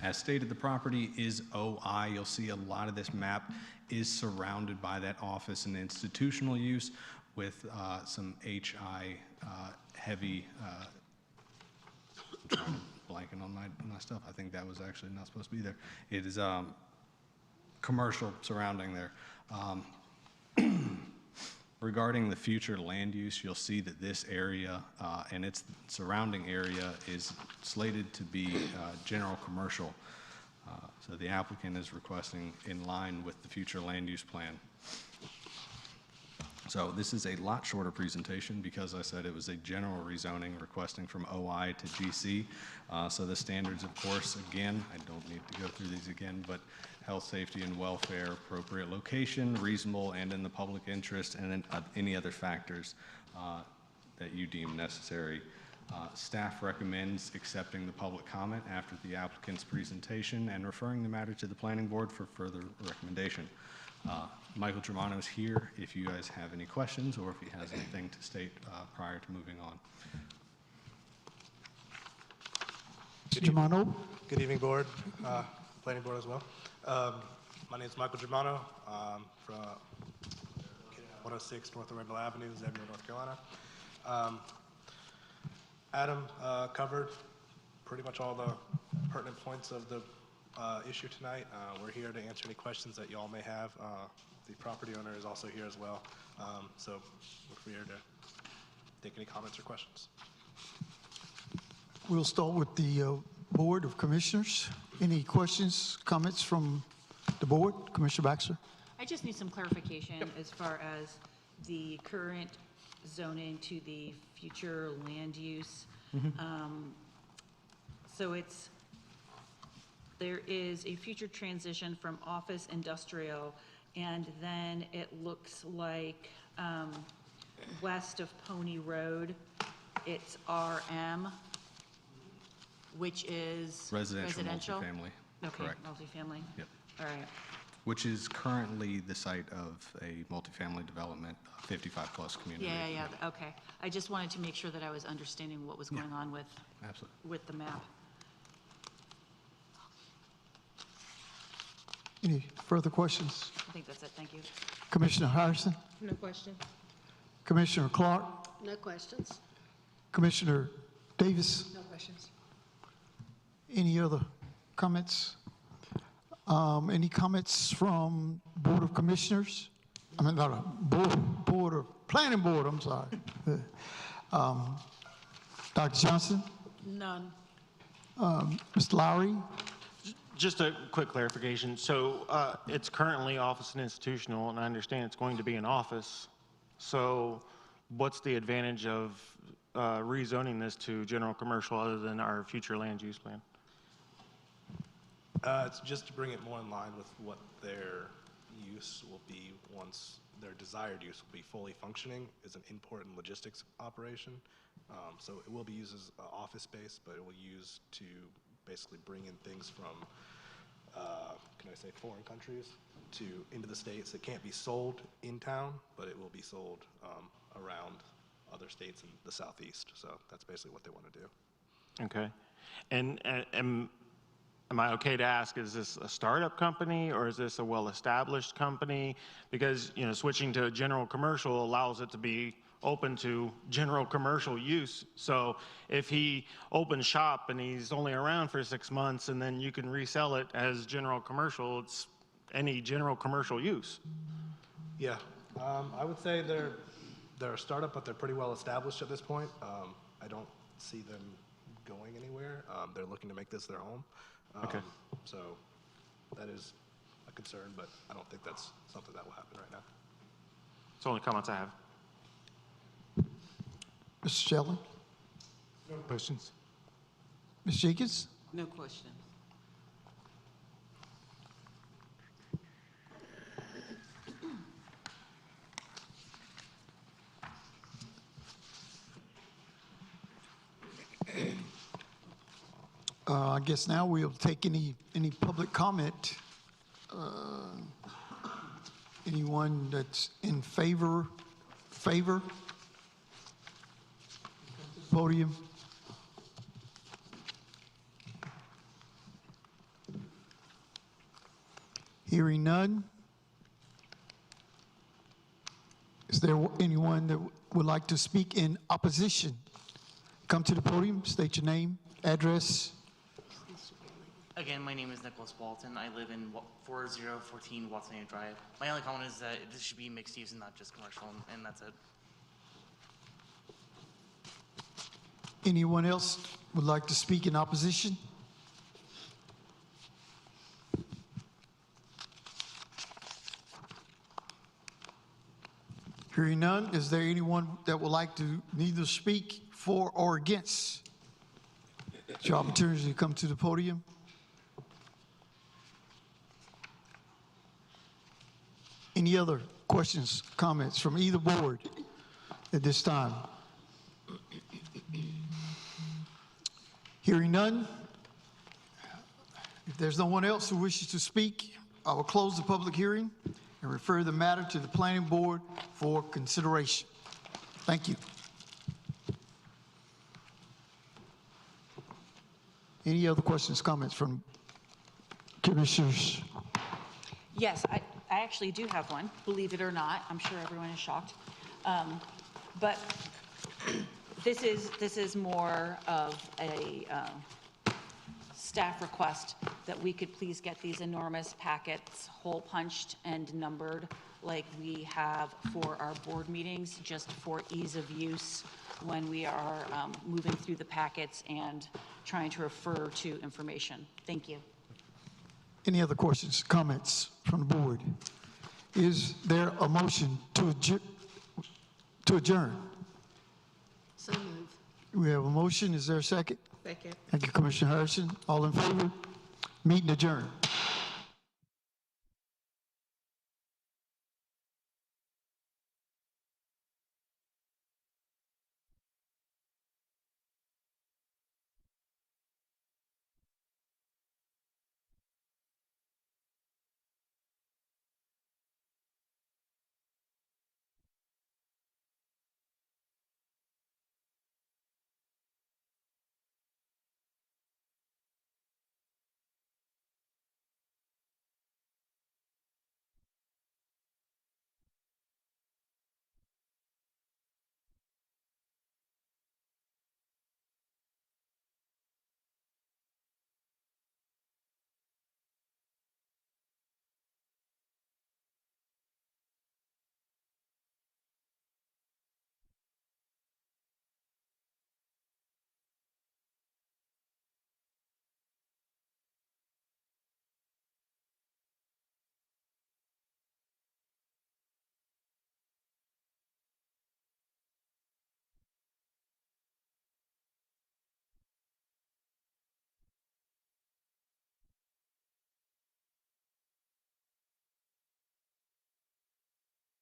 As stated, the property is OI. You'll see a lot of this map is surrounded by that office and institutional use with some HI heavy, blanking on my stuff. I think that was actually not supposed to be there. It is commercial surrounding there. Regarding the future land use, you'll see that this area and its surrounding area is slated to be general commercial. So the applicant is requesting in line with the future land use plan. So this is a lot shorter presentation because I said it was a general rezoning requesting from OI to GC. So the standards, of course, again, I don't need to go through these again, but health, safety, and welfare, appropriate location, reasonable and in the public interest, and then any other factors that you deem necessary. Staff recommends accepting the public comment after the applicant's presentation and referring the matter to the planning board for further recommendation. Michael Germano is here if you guys have any questions or if he has anything to state prior to moving on. Germano. Good evening, board, planning board as well. My name is Michael Germano. I'm from 106 North Arundel Avenue, Zebulon, North Carolina. Adam covered pretty much all the pertinent points of the issue tonight. We're here to answer any questions that y'all may have. The property owner is also here as well. So we're here to take any comments or questions. We'll start with the Board of Commissioners. Any questions, comments from the board? Commissioner Baxter? I just need some clarification as far as the current zoning to the future land use. So there is a future transition from office industrial, and then it looks like west of Pony Road, it's RM, which is residential multifamily. Okay, Correct. multifamily. Yep. All right. Which is currently the site of a multifamily development, 55-plus community. Yeah, okay. I just wanted to make sure that I was understanding what was going on with, Absolutely. with the map. Any further questions? I think that's it, thank you. Commissioner Harrison, No question. Commissioner Clark, No questions. Commissioner Davis. No questions. Any other comments? Any comments from Board of Commissioners? I mean, not a Board of Planning Board, I'm sorry. Dr. Johnson, None. Mr. Lowry, Just a quick clarification. So it's currently office and institutional, and I understand it's going to be an office. So what's the advantage of rezoning this to general commercial other than our future land use plan? It's just to bring it more in line with what their use will be once their desired use will be fully functioning as an import and logistics operation. So it will be used as an office space, but it will use to basically bring in things from, can I say, foreign countries into the states. It can't be sold in town, but it will be sold around other states in the southeast. So that's basically what they want to do. Okay. And am I okay to ask, is this a startup company or is this a well-established company? Because, you know, switching to general commercial allows it to be open to general commercial use. So if he opens shop and he's only around for 6 months and then you can resell it as general commercial, it's any general commercial use. Yeah, I would say they're a startup, but they're pretty well established at this point. I don't see them going anywhere. They're looking to make this their home. Okay. So that is a concern, but I don't think that's something that will happen right now. It's the only comments I have. Mr. Shelley, No questions. Ms. Jenkins, No questions. I guess now we'll take any public comment. Anyone that's in favor? Podium. Hearing none. Is there anyone that would like to speak in opposition? Come to the podium, state your name, address. Again, my name is Nicholas Walton. I live in 4014 Watsonia Drive. My only comment is that this should be mixed use and not just commercial, and that's it. Anyone else would like to speak in opposition? Hearing none, is there anyone that would like to neither speak for or against? It's your opportunity to come to the podium. Any other questions, comments from either board at this time? Hearing none, if there's no one else who wishes to speak, I will close the public hearing and refer the matter to the planning board for consideration. Thank you. Any other questions, comments from commissioners? Yes, I actually do have one, believe it or not. I'm sure everyone is shocked. But this is more of a staff request that we could please get these enormous packets hole punched and numbered like we have for our board meetings, just for ease of use when we are moving through the packets and trying to refer to information. Thank you. Any other questions, comments from the board? Is there a motion to adjourn? So move. We have a motion. Is there a second? Second. Thank you, Commissioner Harrison. All in favor? Meeting adjourned.